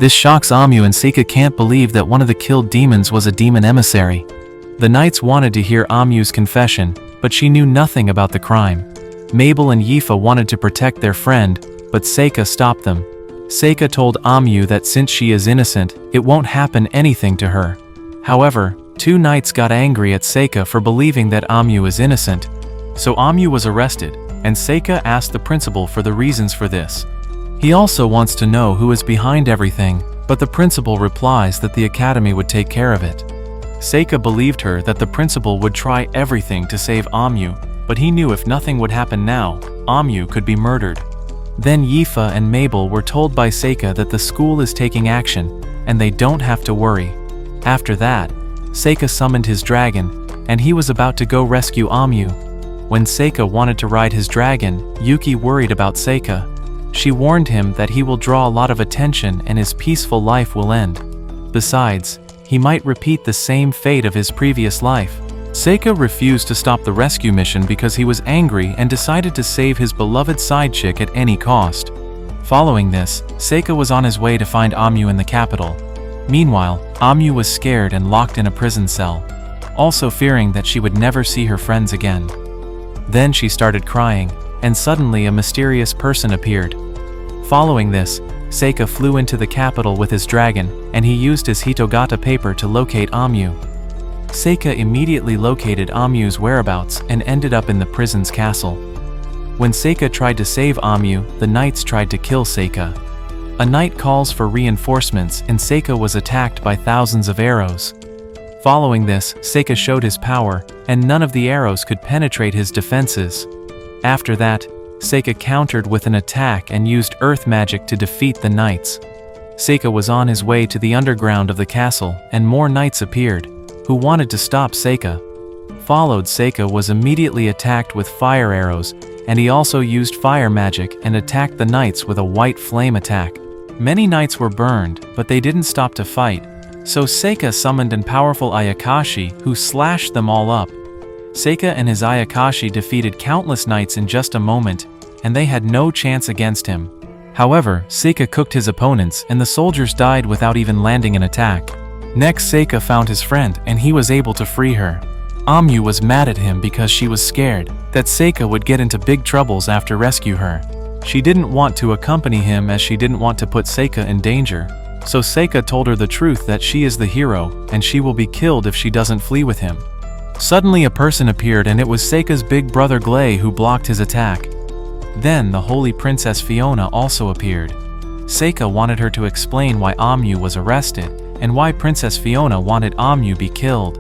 This shocks Onmyouji and Saikyou can't believe that one of the killed demons was a demon emissary. The knights wanted to hear Onmyouji's confession, but she knew nothing about the crime. Mabel and Yifa wanted to protect their friend, but Saikyou stopped them. Saikyou told Onmyouji that since she is innocent, it won't happen anything to her. However, 2 knights got angry at Saikyou for believing that Onmyouji is innocent. So Onmyouji was arrested, and Saikyou asked the principal for the reasons for this. He also wants to know who is behind everything, but the principal replies that the academy would take care of it. Saikyou believed her that the principal would try everything to save Onmyouji, but he knew if nothing would happen now, Onmyouji could be murdered. Then Yifa and Mabel were told by Saikyou that the school is taking action, and they don't have to worry. After that, Saikyou summoned his dragon, and he was about to go rescue Onmyouji. When Saikyou wanted to ride his dragon, Yuki worried about Saikyou. She warned him that he will draw a lot of attention and his peaceful life will end. Besides, he might repeat the same fate of his previous life. Saikyou refused to stop the rescue mission because he was angry and decided to save his beloved side chick at any cost. Following this, Saikyou was on his way to find Onmyouji in the capital. Meanwhile, Onmyouji was scared and locked in a prison cell, also fearing that she would never see her friends again. Then she started crying, and suddenly a mysterious person appeared. Following this, Saikyou flew into the capital with his dragon, and he used his Hitogata paper to locate Onmyouji. Saikyou immediately located Onmyouji's whereabouts and ended up in the prison's castle. When Saikyou tried to save Onmyouji, the knights tried to kill Saikyou. A knight calls for reinforcements and Saikyou was attacked by thousands of arrows. Following this, Saikyou showed his power, and none of the arrows could penetrate his defenses. After that, Saikyou countered with an attack and used earth magic to defeat the knights. Saikyou was on his way to the underground of the castle, and more knights appeared, who wanted to stop Saikyou. Followed, Saikyou was immediately attacked with fire arrows, and he also used fire magic and attacked the knights with a white flame attack. Many knights were burned, but they didn't stop to fight, so Saikyou summoned a powerful Ayakashi who slashed them all up. Saikyou and his Ayakashi defeated countless knights in just a moment, and they had no chance against him. However, Saikyou cooked his opponents and the soldiers died without even landing an attack. Next, Saikyou found his friend and he was able to free her. Onmyouji was mad at him because she was scared that Saikyou would get into big troubles after rescue her. She didn't want to accompany him as she didn't want to put Saikyou in danger. So Saikyou told her the truth that she is the hero and she will be killed if she doesn't flee with him. Suddenly a person appeared and it was Saikyou's big brother Glay who blocked his attack. Then the holy princess Fiona also appeared. Saikyou wanted her to explain why Onmyouji was arrested and why Princess Fiona wanted Onmyouji be killed.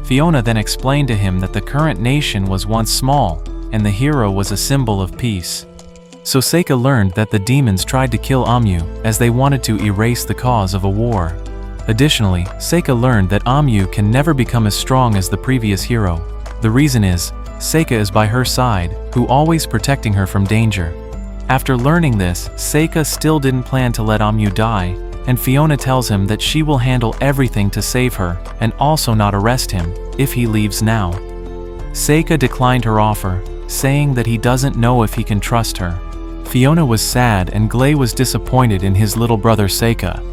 Fiona then explained to him that the current nation was once small and the hero was a symbol of peace. So Saikyou learned that the demons tried to kill Onmyouji as they wanted to erase the cause of a war. Additionally, Saikyou learned that Onmyouji can never become as strong as the previous hero. The reason is, Saikyou is by her side, who always protecting her from danger. After learning this, Saikyou still didn't plan to let Onmyouji die, and Fiona tells him that she will handle everything to save her, and also not arrest him, if he leaves now. Saikyou declined her offer, saying that he doesn't know if he can trust her. Fiona was sad and Glay was disappointed in his little brother Saikyou.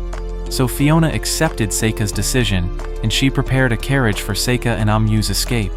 So Fiona accepted Saikyou's decision, and she prepared a carriage for Saikyou and Onmyouji's escape.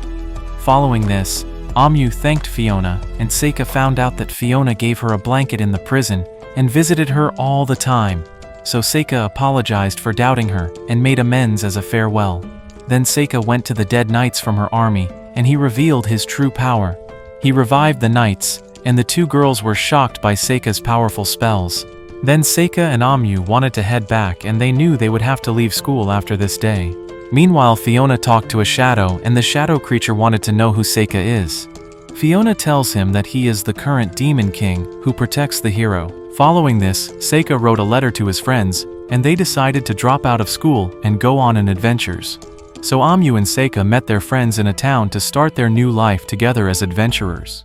Following this, Onmyouji thanked Fiona, and Saikyou found out that Fiona gave her a blanket in the prison and visited her all the time. So Saikyou apologized for doubting her and made amends as a farewell. Then Saikyou went to the dead knights from her army, and he revealed his true power. He revived the knights, and the 2 girls were shocked by Saikyou's powerful spells. Then Saikyou and Onmyouji wanted to head back and they knew they would have to leave school after this day. Meanwhile, Fiona talked to a shadow and the shadow creature wanted to know who Saikyou is. Fiona tells him that he is the current demon king who protects the hero. Following this, Saikyou wrote a letter to his friends, and they decided to drop out of school and go on an adventures. So Onmyouji and Saikyou met their friends in a town to start their new life together as adventurers.